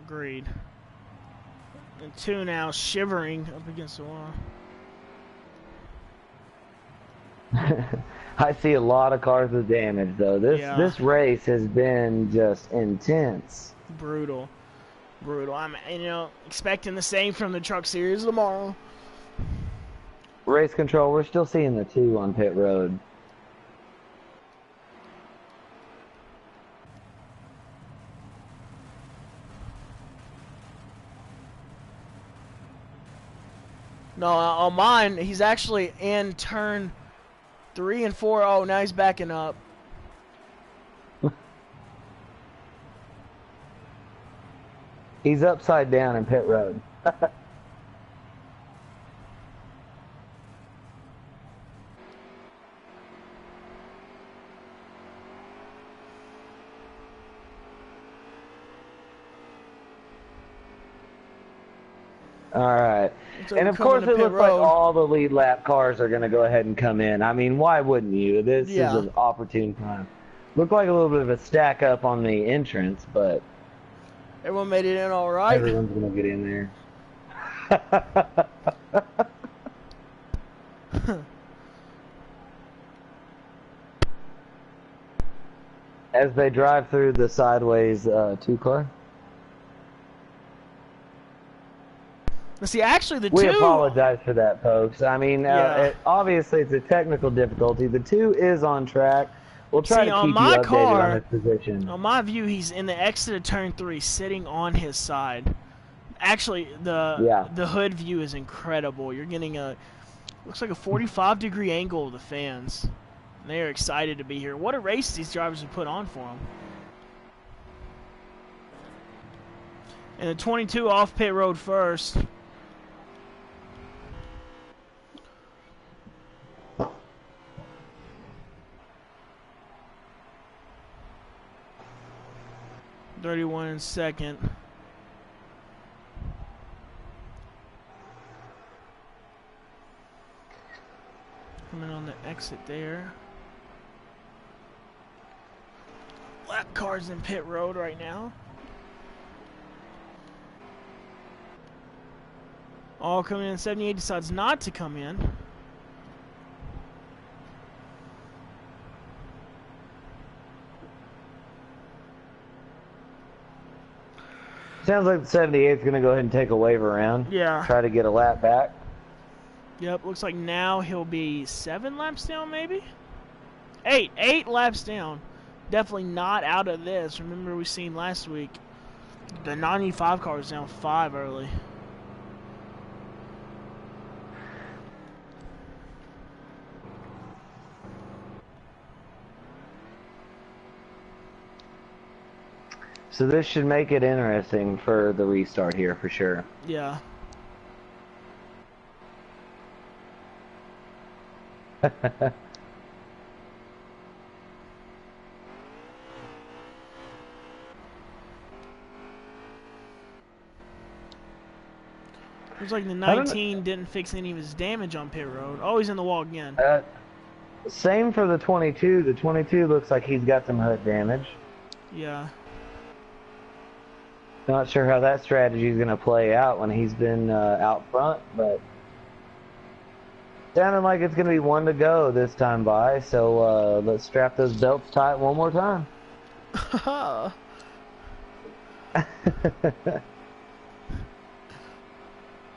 Agreed. And 2 now shivering up against the wall. I see a lot of cars with damage, though. This race has been just intense. Brutal. I'm expecting the same from the Truck Series tomorrow. Race control, we're still seeing the 2 on pit road. No, on mine, he's actually in turn 3 and 4. Oh, now he's backing up. He's upside down in pit road. All right. So and of course it looks like all the lead lap cars are going to go ahead and come in. I mean, why wouldn't you? This is an opportune time. Looked like a little bit of a stack up on the entrance, but everyone made it in all right. Everyone's going to get in there. As they drive through the sideways 2 car. See, actually, the 2... We apologize for that, folks. I mean, obviously it's a technical difficulty. The 2 is on track. We'll try See, to on keep my you updated car, on his position. on my view, he's in the exit of turn 3, sitting on his side. Actually, the hood view is incredible. You're getting looks like a 45-degree angle of the fans. They're excited to be here. What a race these drivers have put on for them. And the 22 off pit road first. .31 in second. Coming on the exit there. Lap cars in pit road right now. All coming in. 78 decides not to come in. Sounds like the 78 is going to go ahead and take a wave around. Yeah. Try to get a lap back. Yep, looks like now he'll be 7 laps down, maybe? 8 laps down. Definitely not out of this. Remember we seen last week, the 95 car was down 5 early. So this should make it interesting for the restart here for sure. Yeah. Looks like the 19 didn't fix any of his damage on pit road. Oh, he's in the wall again. Same for the 22. The 22 looks like he's got some hood damage. Yeah. Not sure how that strategy is going to play out when he's been out front, but sounding like it's going to be 1 to go this time by, so let's strap those belts tight one more time.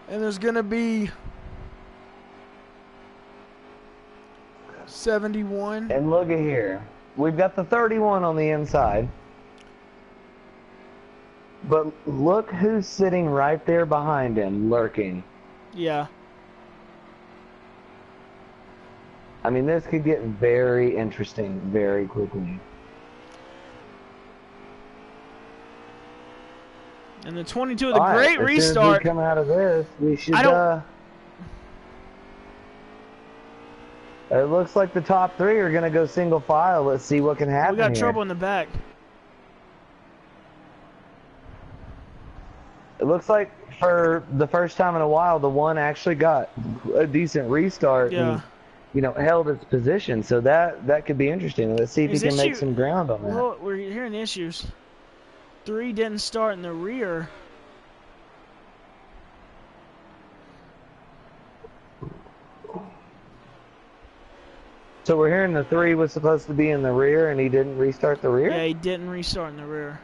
And there's going to be 71. And look at here. We've got the 31 on the inside. But look who's sitting right there behind him, lurking. Yeah. I mean, this could get very interesting very quickly. And the 22 with a great restart. As soon as we come out of this, we should... it looks like the top 3 are going to go single file. Let's see what can happen. We got here. trouble in the back. It looks like for the first time in a while, the 1 actually got a decent restart and, you know, held its position. So that could be interesting. Let's see if he can make some ground on that. Well, we're hearing issues. 3 didn't start in the rear. So we're hearing the 3 was supposed to be in the rear and he didn't restart the rear? Yeah, he didn't restart in the rear.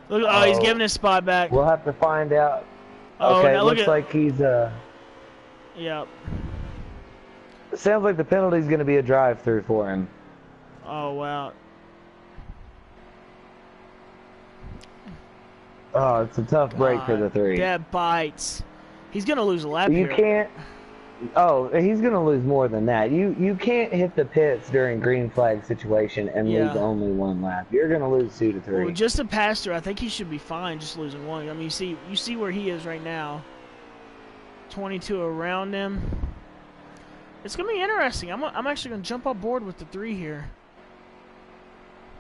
Look, oh, he's giving his spot back. We'll have to find out. Oh, okay, now looks like he's Yep. It sounds like the penalty's going to be a drive-through for him. Oh, wow. Oh, it's a tough break for the 3. That bites. He's going to lose a lap You here. can't... Oh, he's going to lose more than that. You can't hit the pits during green flag situation and lose only 1 lap. You're going to lose 2 to 3. Well, just a pass through, I think he should be fine just losing 1. I mean, you see where he is right now. 22 around him. It's going to be interesting. I'm actually going to jump on board with the 3 here.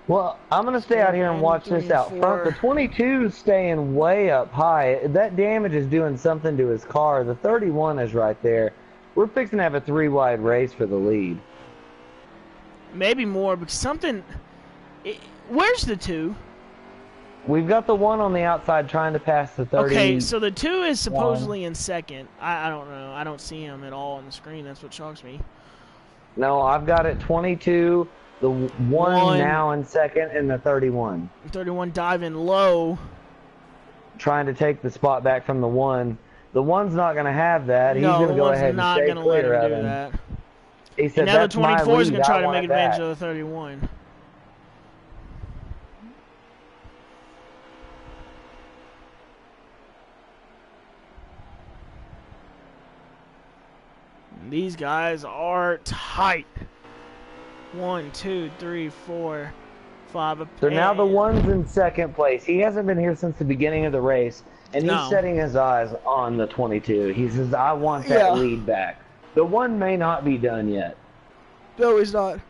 Well, I'm going to stay out here and watch this out front. The 22 is staying way up high. That damage is doing something to his car. The 31 is right there. We're fixing to have a 3-wide race for the lead. Maybe more, because something... where's the 2? We've got the 1 on the outside trying to pass the 30. Okay, so the 2 is supposedly in second. I don't know. I don't see him at all on the screen. That's what shocks me. No, I've got it 22, the 1 now in second, and the 31. 31 diving low. Trying to take the spot back from the 1. The 1's not going to have that. He's going to go ahead and stay clear of him. That. He said, and now that's the 24 is going to try to make advantage of the 31. These guys are tight. 1, 2, 3, 4, 5. So now the one's in second place. He hasn't been here since the beginning of the race, and he's setting his eyes on the 22. He says, I want that lead back. The one may not be done yet. No, he's not.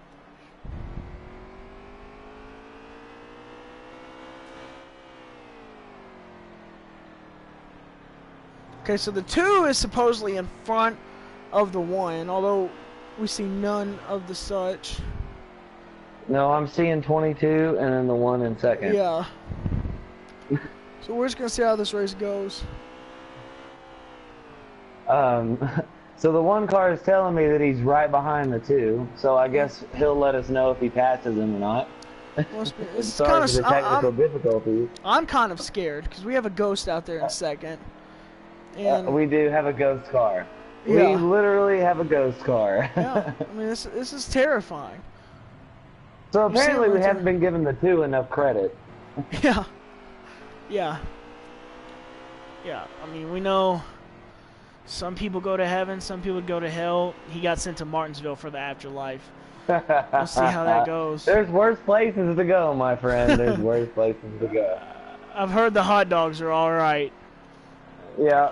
Okay, so the 2 is supposedly in front of the 1, although we see none of the such. No, I'm seeing 22 and then the 1 in second. Yeah. So we're just going to see how this race goes. So the 1 car is telling me that he's right behind the 2, so I guess he'll let us know if he passes him or not. It's Sorry for the technical difficulties. I'm kind of scared because we have a ghost out there in second. And we do have a ghost car. We literally have a ghost car. Yeah, I mean this is terrifying. So apparently we haven't been giving the 2 enough credit. Yeah. Yeah. Yeah, I mean we know some people go to heaven, some people go to hell. He got sent to Martinsville for the afterlife. We'll see how that goes. There's worse places to go, my friend. There's worse places to go. I've heard the hot dogs are all right. Yeah.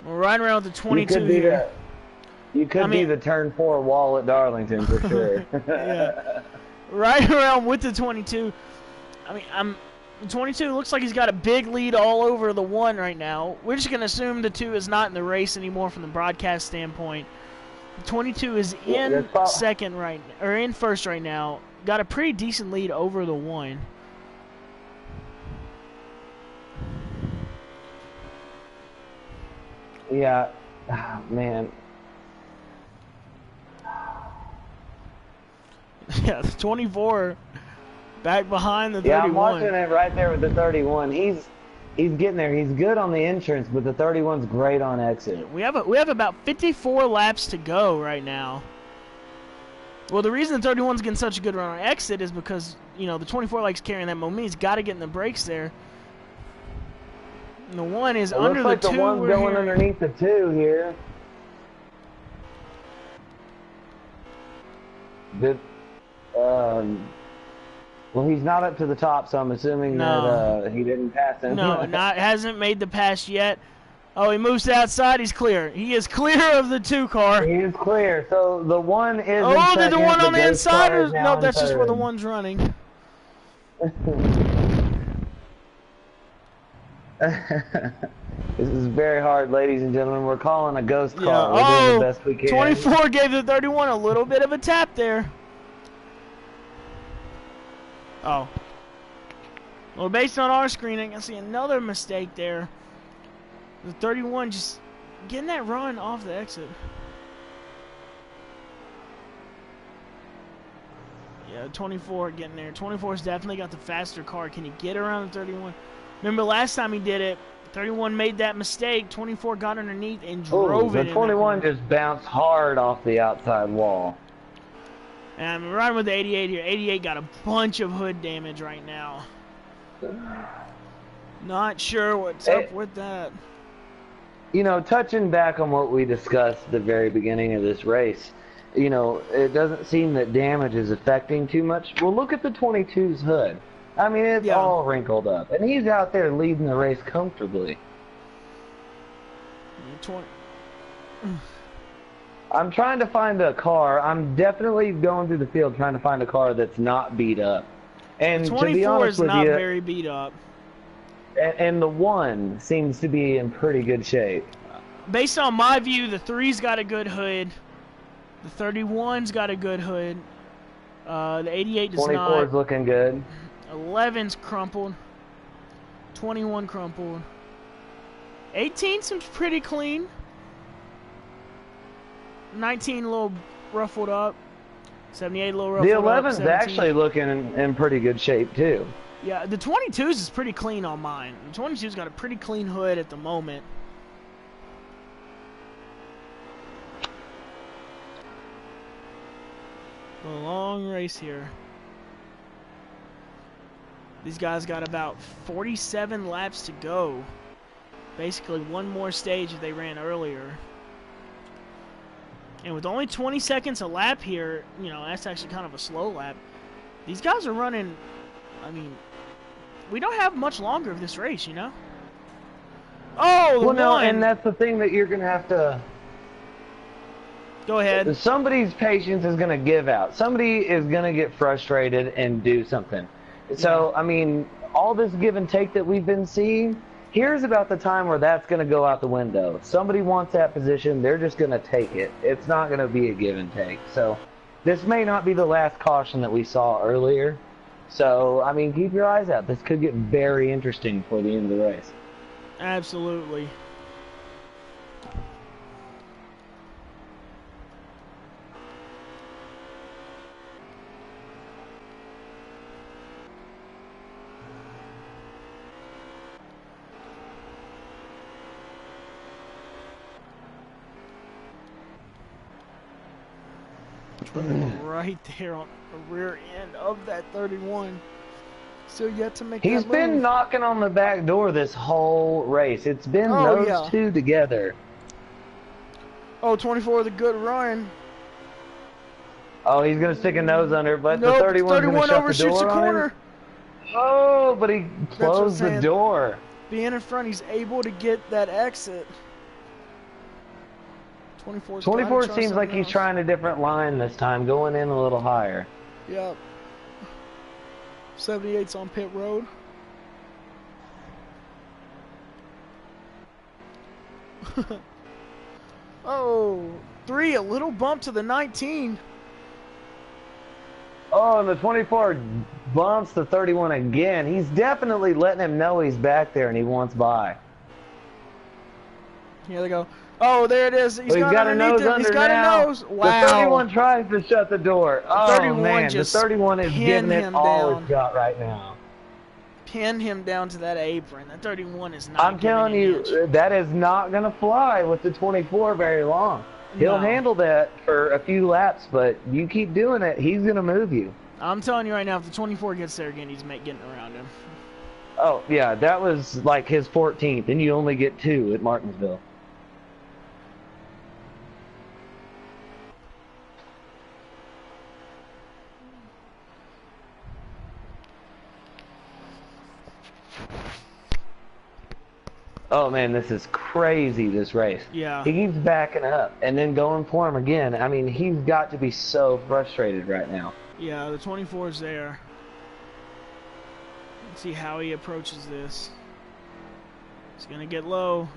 We're riding around with the 22 here. You could be the turn 4 wall at Darlington for sure. Yeah. Riding around with the 22. I mean, the 22 looks like he's got a big lead all over the 1 right now. We're just going to assume the 2 is not in the race anymore from the broadcast standpoint. The 22 is in second or in first right now. Got a pretty decent lead over the 1. Yeah, man. Yeah, the 24 back behind the 31. Yeah, I'm watching it right there with the 31. He's getting there. He's good on the entrance, but the 31's great on exit. We have about 54 laps to go right now. Well, the reason the 31's getting such a good run on exit is because, you know, the 24 likes carrying that momentum. He's got to get in the brakes there. And the 1 is under the 2. Looks like the 1's going underneath the 2 here. Well, he's not up to the top, so I'm assuming that he didn't pass him. No, hasn't made the pass yet. Oh, he moves to outside. He's clear. He is clear of the 2 car. He is clear. So the 1 is. Oh, did the 1 on the inside? No, that's just where the 1's running. This is very hard, ladies and gentlemen. We're calling a ghost car. Yeah. We're doing the best we can. 24 gave the 31 a little bit of a tap there. Oh. Well, based on our screening, I see another mistake there. The 31 just getting that run off the exit. Yeah, 24 getting there. 24's definitely got the faster car. Can he get around the 31? Remember last time he did it, 31 made that mistake. 24 got underneath and drove it. The 21 just bounced hard off the outside wall. And I'm riding with the 88 here. 88 got a bunch of hood damage right now. Not sure what's up with that. You know, touching back on what we discussed at the very beginning of this race, you know, it doesn't seem that damage is affecting too much. Well, look at the 22's hood. I mean, it's all wrinkled up. And he's out there leading the race comfortably. 20. I'm trying to find a car. I'm definitely going through the field trying to find a car that's not beat up. And to be honest with you, 24 is not very beat up. And the 1 seems to be in pretty good shape. Based on my view, the 3's got a good hood. The 31's got a good hood. The 88 does not. 24's looking good. 11's crumpled. 21 crumpled. 18 seems pretty clean. 19 a little ruffled up. 78 a little ruffled up. The 11's actually looking in pretty good shape too. Yeah, the 22's is pretty clean on mine. The 22's got a pretty clean hood at the moment. A long race here. These guys got about 47 laps to go. Basically one more stage if they ran earlier. And with only 20 seconds a lap here, you know, that's actually kind of a slow lap. These guys are running, I mean, we don't have much longer of this race, you know? Oh, the well, no, one. and that's the thing that you're going to have to... Go ahead. Somebody's patience is going to give out. Somebody is going to get frustrated and do something. So, Yeah. I mean, all this give and take that we've been seeing, here's about the time where that's going to go out the window. Somebody wants that position, they're just going to take it. It's not going to be a give and take. So, this may not be the last caution that we saw earlier. So, I mean, keep your eyes out. This could get very interesting for the end of the race. Absolutely. Right there on the rear end of that 31. Still yet to make that move. He's been knocking on the back door this whole race. It's been those two together. Oh, 24 with a good run. Oh, he's going to stick a nose under, but nope, the 31's going to shut the door the corner. on him. Oh, but he closed the door. Being in front, he's able to get that exit. 24 seems like he's trying a different line this time, going in a little higher. Yep. 78's on pit road. Oh, 3, a little bump to the 19. Oh, and the 24 bumps the 31 again. He's definitely letting him know he's back there and he wants by. Here they go. Oh, there it is. He's got a nose under. He's got a nose. Wow. The 31 tries to shut the door. Oh, 31 man. The 31 is giving it all it's got right now. Pin him down to that apron. That 31 is not. I'm telling you, that is not going to fly with the 24 very long. He'll handle that for a few laps, but you keep doing it, he's going to move you. I'm telling you right now, if the 24 gets there again, he's getting around him. Oh, yeah, that was like his 14th, and you only get 2 at Martinsville. Oh, man, this is crazy, this race. Yeah. He keeps backing up and then going for him again. I mean, he's got to be so frustrated right now. Yeah, the 24's there. Let's see how he approaches this. He's going to get low.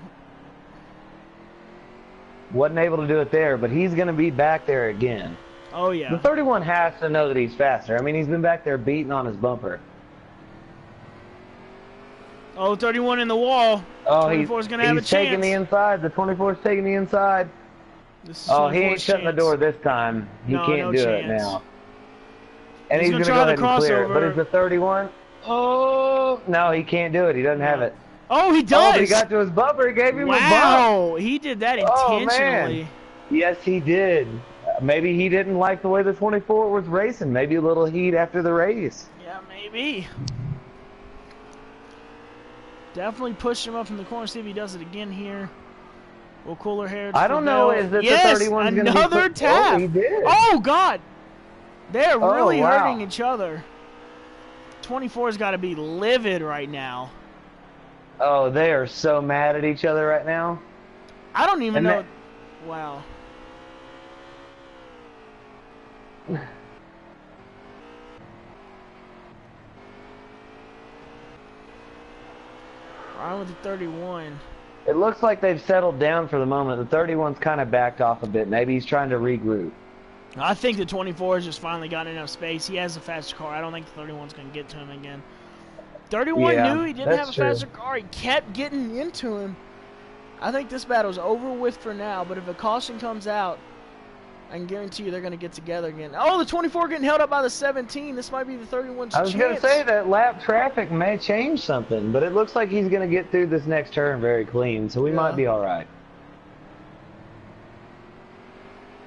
Wasn't able to do it there, but he's going to be back there again. Oh, yeah. The 31 has to know that he's faster. I mean, he's been back there beating on his bumper. Oh, 31 in the wall. Oh, 24's going to have a chance. He's taking the inside. The 24's taking the inside. Oh, he ain't shutting the door this time. He can't do it now. And he's going to go ahead and clear it. But is the 31? Oh, no, he can't do it. He doesn't have it. Oh, he does. Oh, he got to his bumper. He gave him a bump. Wow, he did that intentionally. Oh, man. Yes, he did. Maybe he didn't like the way the 24 was racing. Maybe a little heat after the race. Yeah, maybe. Definitely push him up from the corner. See if he does it again here. Will cooler hair. I don't know. Is it the 31's going to be another tap. Oh, he did. Oh, God. They're really wow. hurting each other. 24's got to be livid right now. Oh, they are so mad at each other right now. I don't even know. Wow. Ryan with the 31. It looks like they've settled down for the moment. The 31's kind of backed off a bit. Maybe he's trying to regroup. I think the 24 has just finally got enough space. He has a faster car. I don't think the 31's going to get to him again. 31 knew he didn't have a faster car. He kept getting into him. I think this battle's over with for now, but if a caution comes out, I can guarantee you they're going to get together again. Oh, the 24 getting held up by the 17. This might be the 31's chance. I was going to say that lap traffic may change something, but it looks like he's going to get through this next turn very clean, so we might be all right.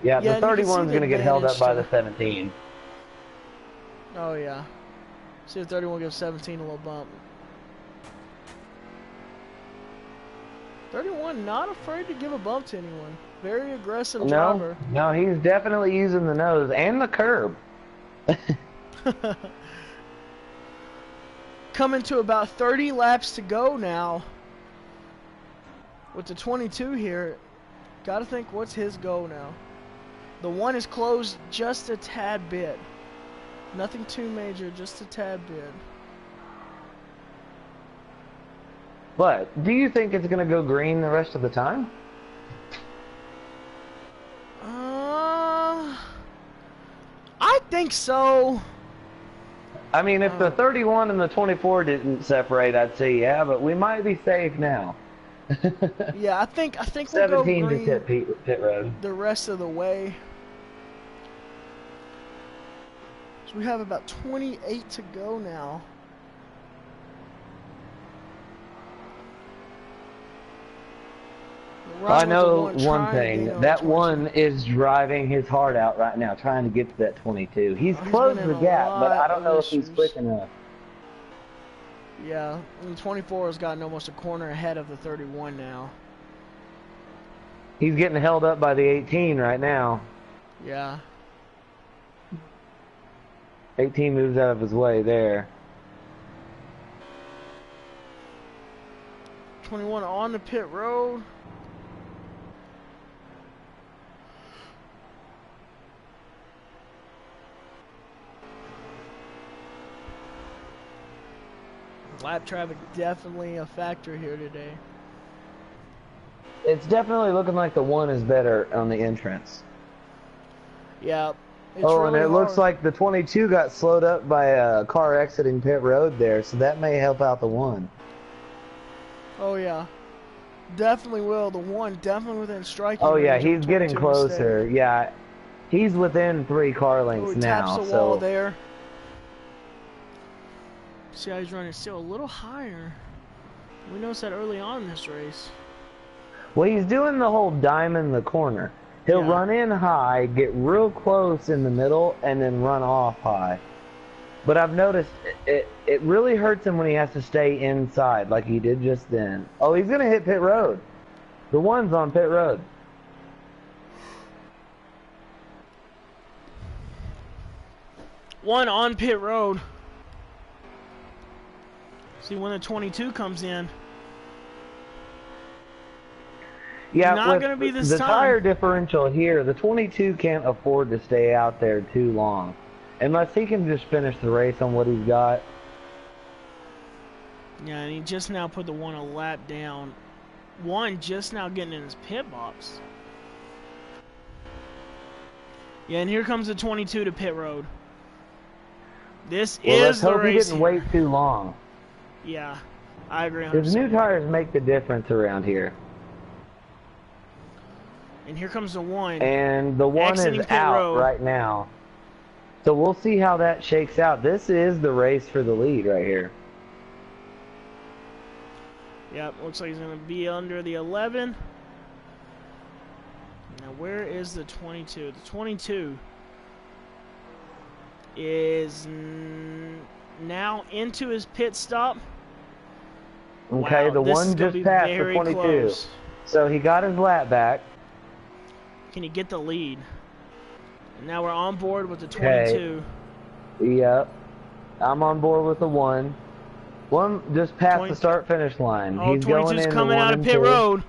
Yeah, the 31's going to get held up by the 17. Oh, yeah. See if 31 gives 17 a little bump. 31 not afraid to give a bump to anyone. Very aggressive No, driver. no, he's definitely using the nose and the curb. Coming to about 30 laps to go now. With the 22 here, gotta think what's his goal now. The one is closed just a tad bit. Nothing too major, just a tad bit. But do you think it's going to go green the rest of the time? I think so. I mean, if the 31 and the 24 didn't separate, I'd say yeah, but we might be safe now. Yeah, I think we'll go 17 green to pit road. the rest of the way. So we have about 28 to go now. I know one thing. That one is driving his heart out right now, trying to get to that 22. He's closed the gap, but I don't know if he's quick enough. Yeah, the 24 has gotten almost a corner ahead of the 31 now. He's getting held up by the 18 right now. Yeah. 18 moves out of his way there. 21 on the pit road. Lap traffic definitely a factor here today. It's definitely looking like the one is better on the entrance. Yeah. Oh, and it looks like the 22 got slowed up by a car exiting pit road there, so that may help out the one. Oh, yeah. Definitely will. The one definitely within striking range. Oh, yeah, he's getting closer. Yeah, he's within 3 car lengths now. Taps the wall there. See how he's running still a little higher. We noticed that early on in this race. Well, he's doing the whole diamond the corner. He'll run in high, get real close in the middle, and then run off high. But I've noticed it really hurts him when he has to stay inside like he did just then. Oh, he's going to hit pit road. The one's on pit road. One on pit road. See when the 22 comes in. Yeah, not going to be this the time. Tire differential here, the 22 can't afford to stay out there too long. Unless he can just finish the race on what he's got. Yeah, and he just now put the one a lap down. One just now getting in his pit box. Yeah, and here comes the 22 to pit road. This is the race. Let's hope he didn't wait too long. Yeah, I agree 100%. His new tires make the difference around here. And here comes the one. And the one is out right now. So we'll see how that shakes out. This is the race for the lead right here. Yep, looks like he's going to be under the 11. Now, where is the 22? The 22 is now into his pit stop. Okay, wow, the one just passed the 22. Close. So he got his lap back. Can he get the lead? And now we're on board with the 22. Okay. Yep. I'm on board with the one. One just passed the start-finish line. Oh, he's going in coming out of pit road.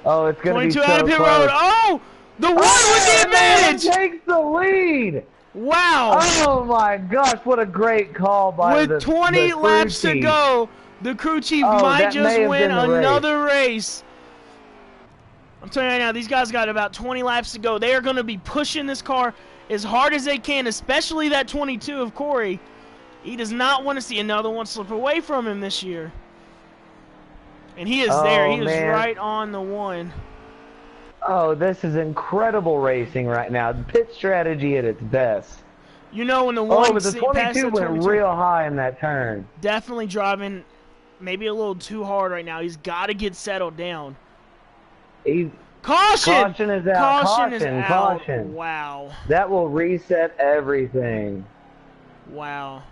Oh, it's going to be so 22 out of pit close. road. Oh! The one with the advantage! Takes the lead! Wow! Oh my gosh, what a great call by With 20 laps to go, the crew chief might just win another race. I'm telling you right now, these guys got about 20 laps to go. They are going to be pushing this car as hard as they can, especially that 22 of Corey. He does not want to see another one slip away from him this year. And he is there. He is right on the one. Oh, this is incredible racing right now. Pit strategy at its best. You know when the one but the 22 went real high in that turn. Definitely driving maybe a little too hard right now. He's got to get settled down. Caution! Caution is out. Caution is out. Caution. Wow. That will reset everything. Wow.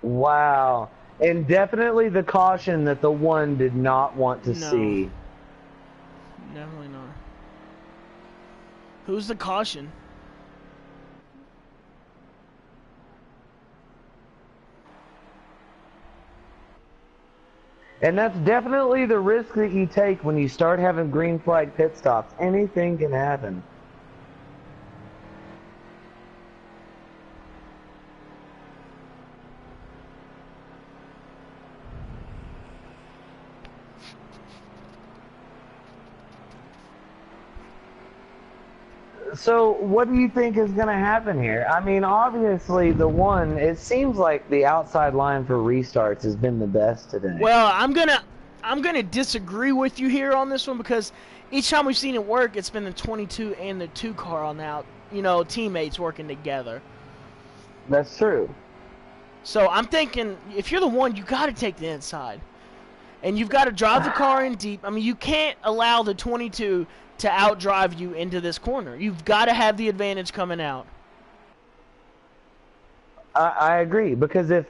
Wow. And definitely the caution that the one did not want to see. Definitely not. Who's the caution? And that's definitely the risk that you take when you start having green flag pit stops. Anything can happen. So what do you think is going to happen here? I mean, obviously it seems like the outside line for restarts has been the best today. Well, I'm gonna disagree with you here on this one, because each time we've seen it work, it's been the 22 and the 2 car on out, teammates working together. That's true. So I'm thinking, if you're the one, you got to take the inside, and you've got to drive the car in deep. I mean, you can't allow the 22 to outdrive you into this corner. You've got to have the advantage coming out. I agree, because and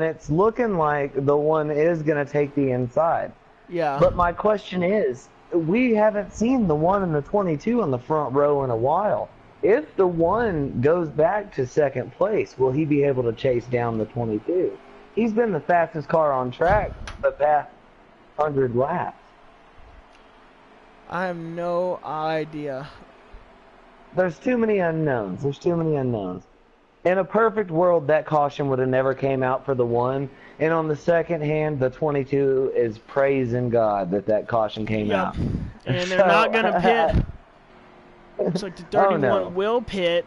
it's looking like the one is going to take the inside. Yeah. But my question is, we haven't seen the one and the 22 on the front row in a while. If the one goes back to second place, will he be able to chase down the 22? He's been the fastest car on track the past 100 laps. I have no idea. There's too many unknowns. In a perfect world, that caution would have never came out for the one. And on the second hand, the 22 is praising God that caution came out. And they're not going to pit. Looks like the 31 will pit.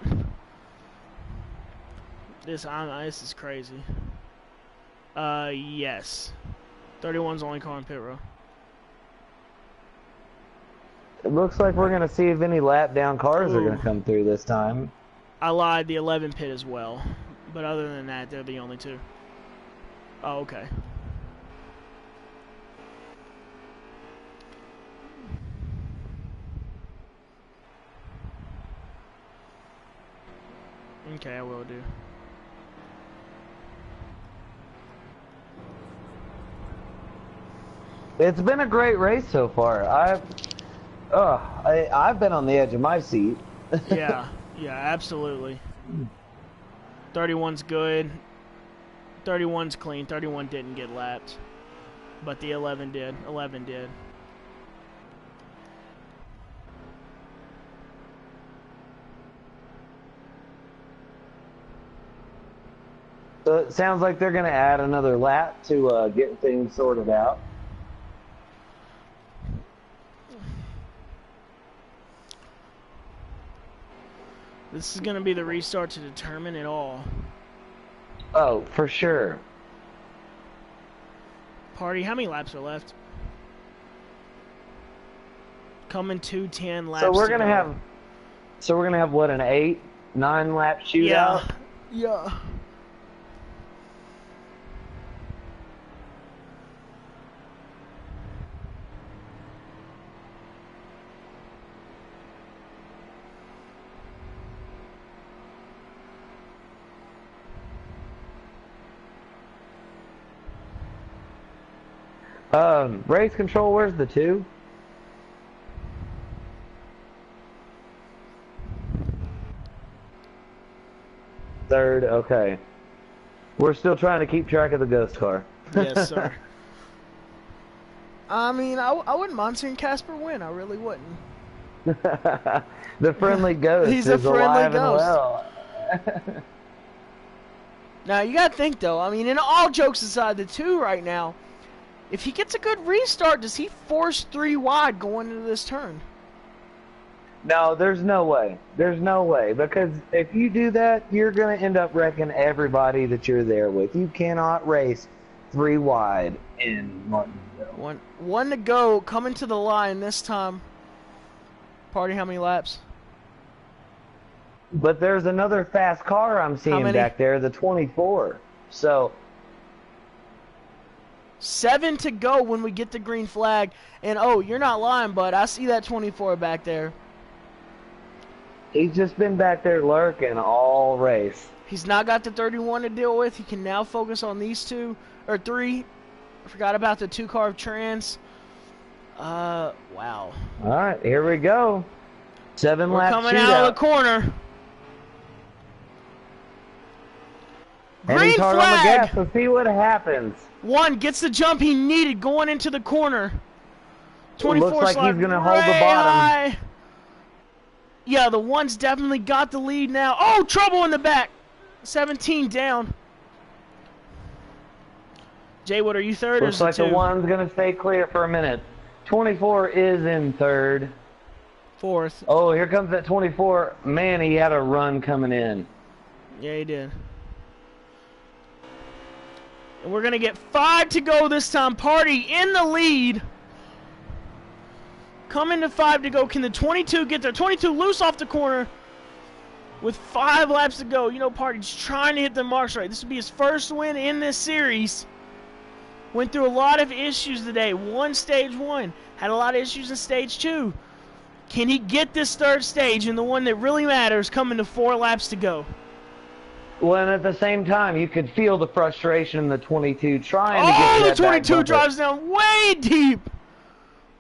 This is crazy. Yes. 31's only car in pit row. It looks like we're going to see if any lap down cars are going to come through this time. I lied, the 11 pit as well. But other than that, they're the only two. Oh, okay. Okay, I will do. It's been a great race so far. I've been on the edge of my seat. Yeah, absolutely. 31's good. 31's clean. 31 didn't get lapped. But the 11 did. 11 did. So it sounds like they're going to add another lap to get things sorted out. This is going to be the restart to determine it all. Oh, for sure. Party, how many laps are left? Coming to 10 laps. So we're going to have. So we're going to have what, an 8, 9 lap shootout? Yeah. Race control, where's the 2? Third, okay. We're still trying to keep track of the ghost car. Yes, sir. I mean, I wouldn't mind seeing Casper win. I really wouldn't. The friendly ghost He's is a friendly alive ghost. and well. Now, you got to think, though. I mean, in all jokes aside, the 2 right now, if he gets a good restart, does he force 3 wide going into this turn? No, there's no way. There's no way. Because if you do that, you're going to end up wrecking everybody that you're there with. You cannot race 3 wide in Martinsville. One to go, coming to the line this time. Party, how many laps? But there's another fast car I'm seeing back there, the 24. So 7 to go when we get the green flag. And, oh, you're not lying, bud. I see that 24 back there. He's just been back there lurking all race. He's not got the 31 to deal with. He can now focus on these two, or three. I forgot about the 2-car trans. Wow. All right, here we go. 7-lap coming out of the corner. And he's hard on the gas, so see what happens. 1 gets the jump he needed going into the corner. 24 looks like he's going to hold the bottom. High. Yeah, the 1's definitely got the lead now. Oh, trouble in the back. 17 down. Jay, what are you third? Looks like the 1's going to stay clear for a minute. 24 is in third. Fourth. Oh, here comes that 24. Man, he had a run coming in. Yeah, he did. And we're going to get 5 to go this time. Party in the lead. Coming to 5 to go. Can the 22 get there? 22 loose off the corner with 5 laps to go. You know, Party's trying to hit the marks right. This will be his first win in this series. Went through a lot of issues today. Won stage 1. Had a lot of issues in stage 2. Can he get this third stage and the one that really matters coming to 4 laps to go? Well, and at the same time, you could feel the frustration in the 22 trying to get to that the 22 back drives down way deep.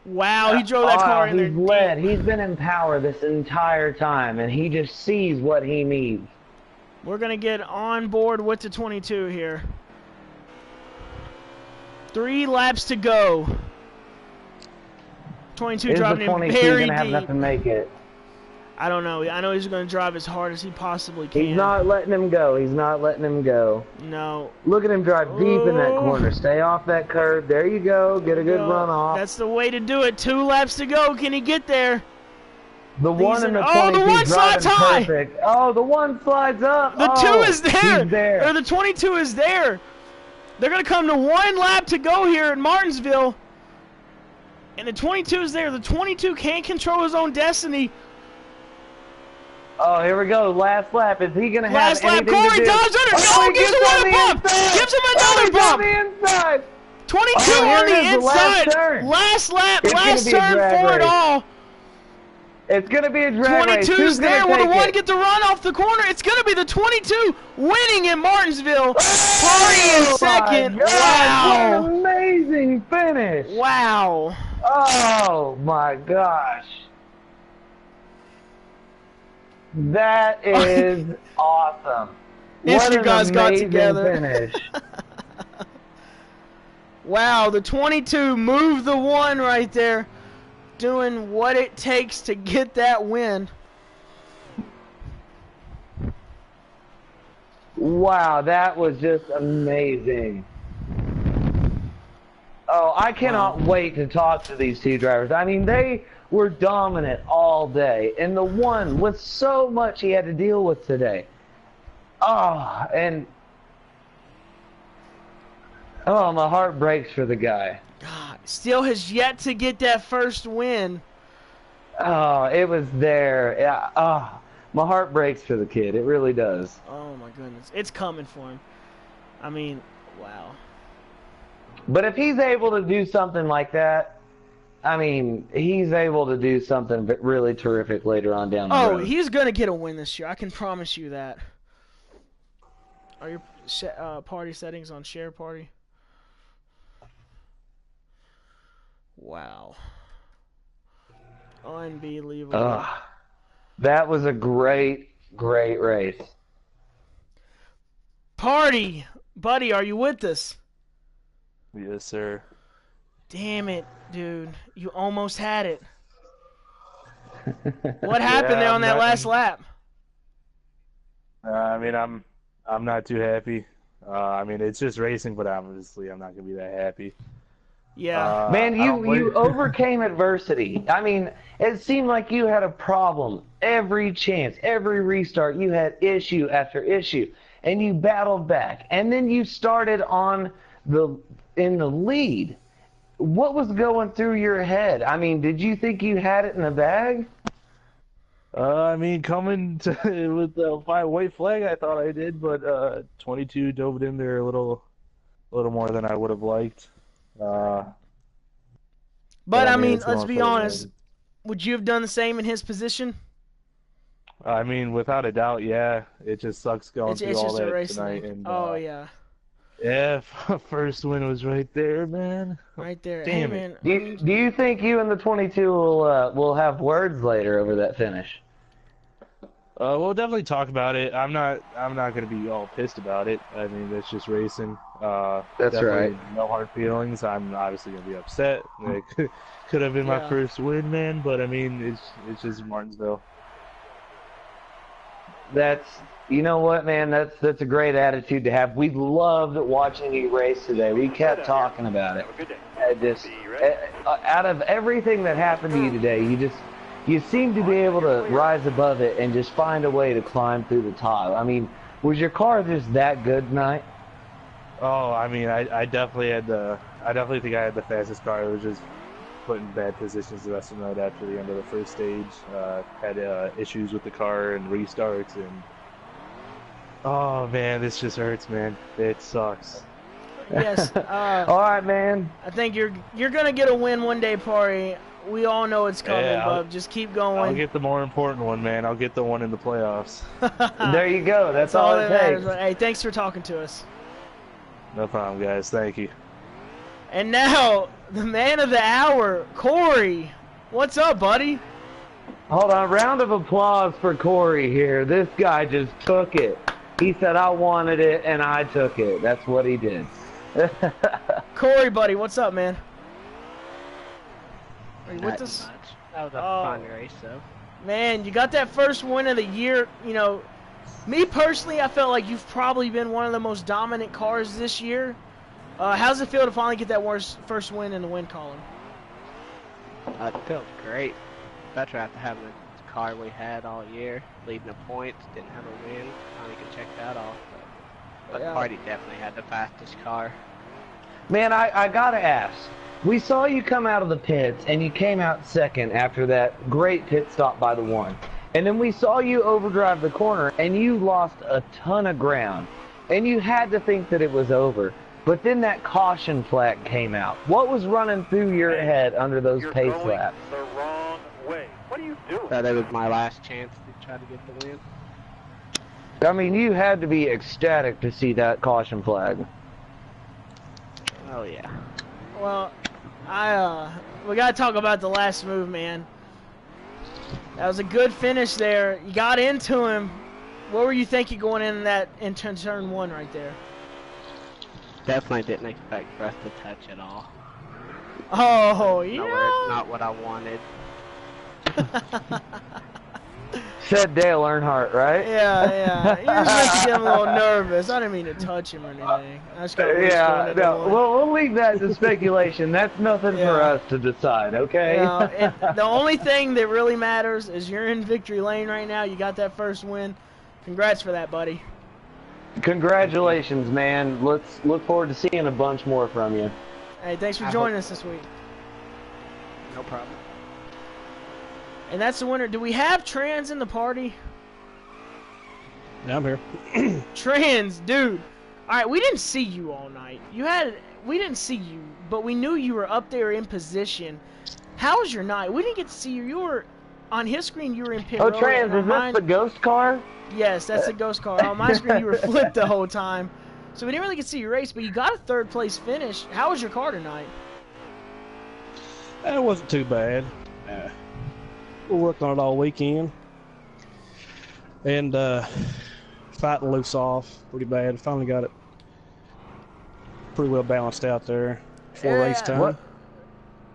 Wow, he drove that car in there. He's led. He's been in power this entire time, and he just sees what he needs. We're going to get on board with the 22 here. 3 laps to go. 22 driving in very deep. Is the 22 going to have enough to make it? I don't know. I know he's going to drive as hard as he possibly can. He's not letting him go. He's not letting him go. No. Look at him drive deep in that corner. Stay off that curve. There you go. Get a good run off. That's the way to do it. 2 laps to go. Can he get there? The 1 and the 22 the 1 slides high. Perfect. Oh, the 1 slides up. The 2 is there. He's there. Or the 22 is there. They're going to come to 1 lap to go here in Martinsville. And the 22 is there. The 22 can't control his own destiny. Oh, here we go. Last lap. Is he going to have anything Corey to do? dodges under. Oh, gives him one bump. Gives him another bump. On the inside. 22 on the inside. Last lap. Last turn for it all. It's going to be a drag race. 22's there. Will the 1 get the run off the corner? It's going to be the 22 winning in Martinsville. Party in second. Wow. What an amazing finish. Wow. Oh, my gosh. That is awesome. What you guys got together. Finish. Wow, the 22 moved the 1 right there, doing what it takes to get that win. Wow, that was just amazing. Oh, I cannot wait to talk to these 2 drivers. I mean, they were dominant all day, and the 1 with so much he had to deal with today. Oh, and my heart breaks for the guy. God, still has yet to get that first win. Oh, it was there. Yeah. Oh, my heart breaks for the kid. It really does. Oh my goodness, it's coming for him. I mean, wow. But if he's able to do something like that, I mean, he's able to do something really terrific later on down the road. Oh, he's going to get a win this year. I can promise you that. Are your party settings on share party? Wow. Unbelievable. That was a great, great race. Party! Buddy, are you with us? Yes, sir. Damn it, dude. You almost had it. What happened there on that last lap? I mean, I'm not too happy. I mean, it's just racing, but obviously I'm not going to be that happy. Yeah. Man, you overcame adversity. I mean, it seemed like you had a problem every chance, every restart. You had issue after issue, and you battled back. And then you started in the lead. What was going through your head? I mean, did you think you had it in the bag? I mean, coming with the white flag, I thought I did, but 22 dove in there a little more than I would have liked. But I mean, let's be honest. Would you have done the same in his position? I mean, without a doubt, yeah. It just sucks going through It's all just a that race tonight. thing. And Oh yeah, yeah, first win was right there, man. right there. Hey Damn it. man, Do you think you and the 22 will have words later over that finish? We'll definitely talk about it. I'm not gonna be all pissed about it. I mean, that's just racing. That's Definitely right. no hard feelings. I'm obviously gonna be upset. It could have been my Yeah. first win, man. But I mean, it's just Martinsville. You know what, man? That's a great attitude to have. We loved watching you race today. We kept talking about it. Out of everything that happened to you today, you seem to be able to rise above it and just find a way to climb through the top. I mean, was your car just that good tonight? Oh, I mean, I definitely think I had the fastest car. It was just put in bad positions the rest of the night after the end of the first stage. Had issues with the car and restarts, and oh man, this just hurts, man. It sucks. yes. All right, man. I think you're gonna get a win one day, Party. We all know it's coming, Yeah, bub. Just keep I'll going. get the more important one, man. I'll get the one in the playoffs. There you go. That's all it that takes. matters. Hey, thanks for talking to us. No problem, guys. Thank you. And now, the man of the hour, Corey. What's up, buddy? Hold on. Round of applause for Corey here. This guy just took it. He said, I wanted it, and I took it. That's what he did. Corey, buddy, what's up, man? Are you Not with us? much. That was a Oh. fun race, though. Man, you got that first win of the year. You know, me personally, I felt like you've probably been one of the most dominant cars this year. How's it feel to finally get that first win in the win column? It felt great. Better after having the car we had all year, leading the points, didn't have a win. Finally could check that off. But Yeah. Party definitely had the fastest car. Man, I gotta ask. We saw you come out of the pits, and you came out second after that great pit stop by the one. And then we saw you overdrive the corner, and you lost a ton of ground. And you had to think that it was over. But then that caution flag came out. What was running through your head under those pace laps? The wrong way. What are you doing? That was my last chance to try to get the win. I mean, you had to be ecstatic to see that caution flag. Oh yeah. Well, we gotta talk about the last move, man. That was a good finish there. You got into him. What were you thinking going in turn one right there? Definitely didn't expect for us to touch at all. Oh, Not what I wanted. Said Dale Earnhardt, right? Yeah. You just meant to get him a little nervous. I didn't mean to touch him or anything. I just got Yeah, no, we'll leave that to speculation. That's nothing for us to decide, okay? The only thing that really matters is you're in victory lane right now. You got that first win. Congrats for that, buddy. Congratulations, man. Let's look forward to seeing a bunch more from you. Hey, thanks for joining us this week. No problem. And that's the winner. Do we have Trans in the party? Yeah, I'm here. Trans, dude. All right, we didn't see you all night. We didn't see you, but we knew you were up there in position. How was your night? We didn't get to see you. You were on his screen. You were in pit row. Trans, is this the ghost car? Yes, that's the ghost car. On my screen, you were flipped the whole time. So we didn't really get to see your race, but you got a third place finish. How was your car tonight? It wasn't too bad. We worked on it all weekend. And fighting loose off pretty bad. Finally got it pretty well balanced out there before race time. What?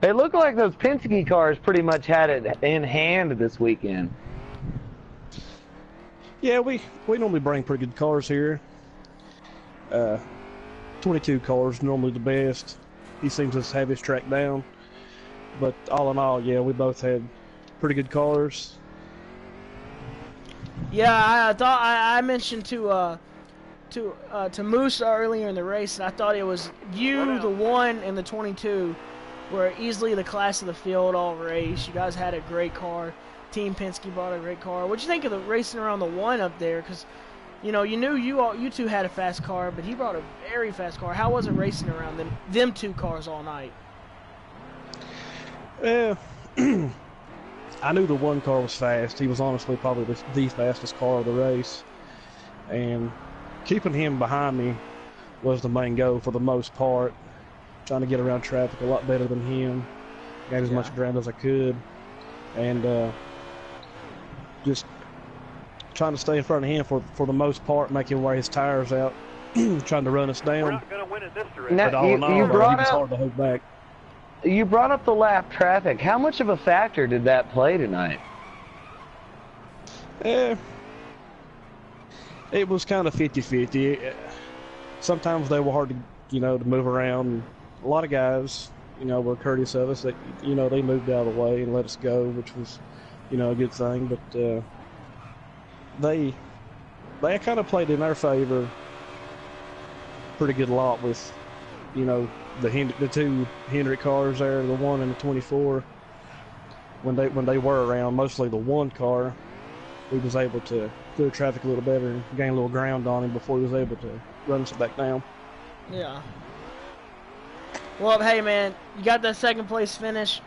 It looked like those Penske cars pretty much had it in hand this weekend. Yeah, we normally bring pretty good cars here. 22 cars normally the best. He seems to have his track down. But all in all, yeah, we both had pretty good cars. Yeah, I thought I mentioned to Moose earlier in the race, and I thought it was you, the 1, and the 22 were easily the class of the field all race. You guys had a great car. Team Penske brought a great car. What'd you think of the racing around the 1 up there? Because, you know, you knew you two had a fast car, but he brought a very fast car. How was it racing around them two cars all night? I I knew the one car was fast. He was honestly probably the fastest car of the race. And keeping him behind me was the main goal for the most part. Trying to get around traffic a lot better than him. Got as much ground as I could. And just trying to stay in front of him for the most part, make him wear his tires out, trying to run us down. We're not going to win in this direction. Now, But all in all, you he brought was up hard to hold back. you brought up the lap traffic. How much of a factor did that play tonight? It was kind of 50-50. Sometimes they were hard to, to move around. A lot of guys, were courteous of us. That, they moved out of the way and let us go, which was, a good thing. But they kind of played in our favor pretty good lot with, the two Hendrick cars there, the 1 and the 24. When they were around, mostly the 1 car, we was able to clear traffic a little better and gain a little ground on him before he was able to run us back down. Yeah. Well, hey, man, you got that second place finish.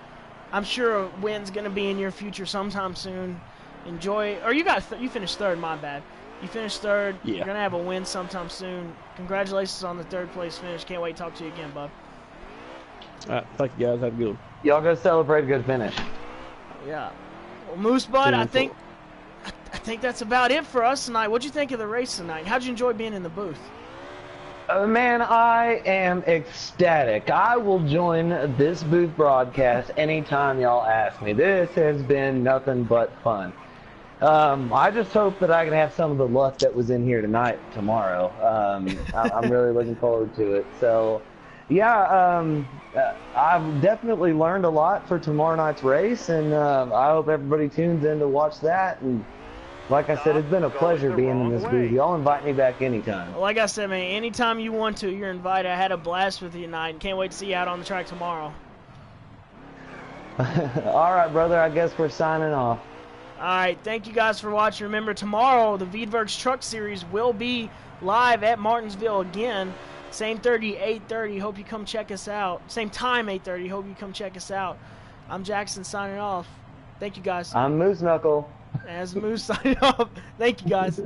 I'm sure a win's going to be in your future sometime soon. Enjoy it. Or you finished third, my bad. You finished third. Yeah. You're going to have a win sometime soon. Congratulations on the third place finish. Can't wait to talk to you again, bub. All right, thank you guys. Have a good one. Y'all go celebrate a good finish. Yeah. Well, Moose Bud, Yeah, I think that's about it for us tonight. What'd you think of the race tonight? How'd you enjoy being in the booth? Man, I am ecstatic. I will join this booth broadcast anytime y'all ask me. This has been nothing but fun. I just hope that I can have some of the luck that was in here tonight tomorrow. I'm really looking forward to it. So, yeah, I've definitely learned a lot for tomorrow night's race, and I hope everybody tunes in to watch that. And like I said, it's been a pleasure being in this booth. Y'all invite me back anytime. Like I said, man, anytime you want to, you're invited. I had a blast with you tonight and can't wait to see you out on the track tomorrow. All right, brother, I guess we're signing off. All right, thank you guys for watching. Remember, tomorrow the Veedverks Truck Series will be live at Martinsville again. Same 8:30. Hope you come check us out. Same time, 8:30. Hope you come check us out. I'm Jackson signing off. Thank you guys. I'm Moose Knuckle. As Moose signing off. Thank you guys.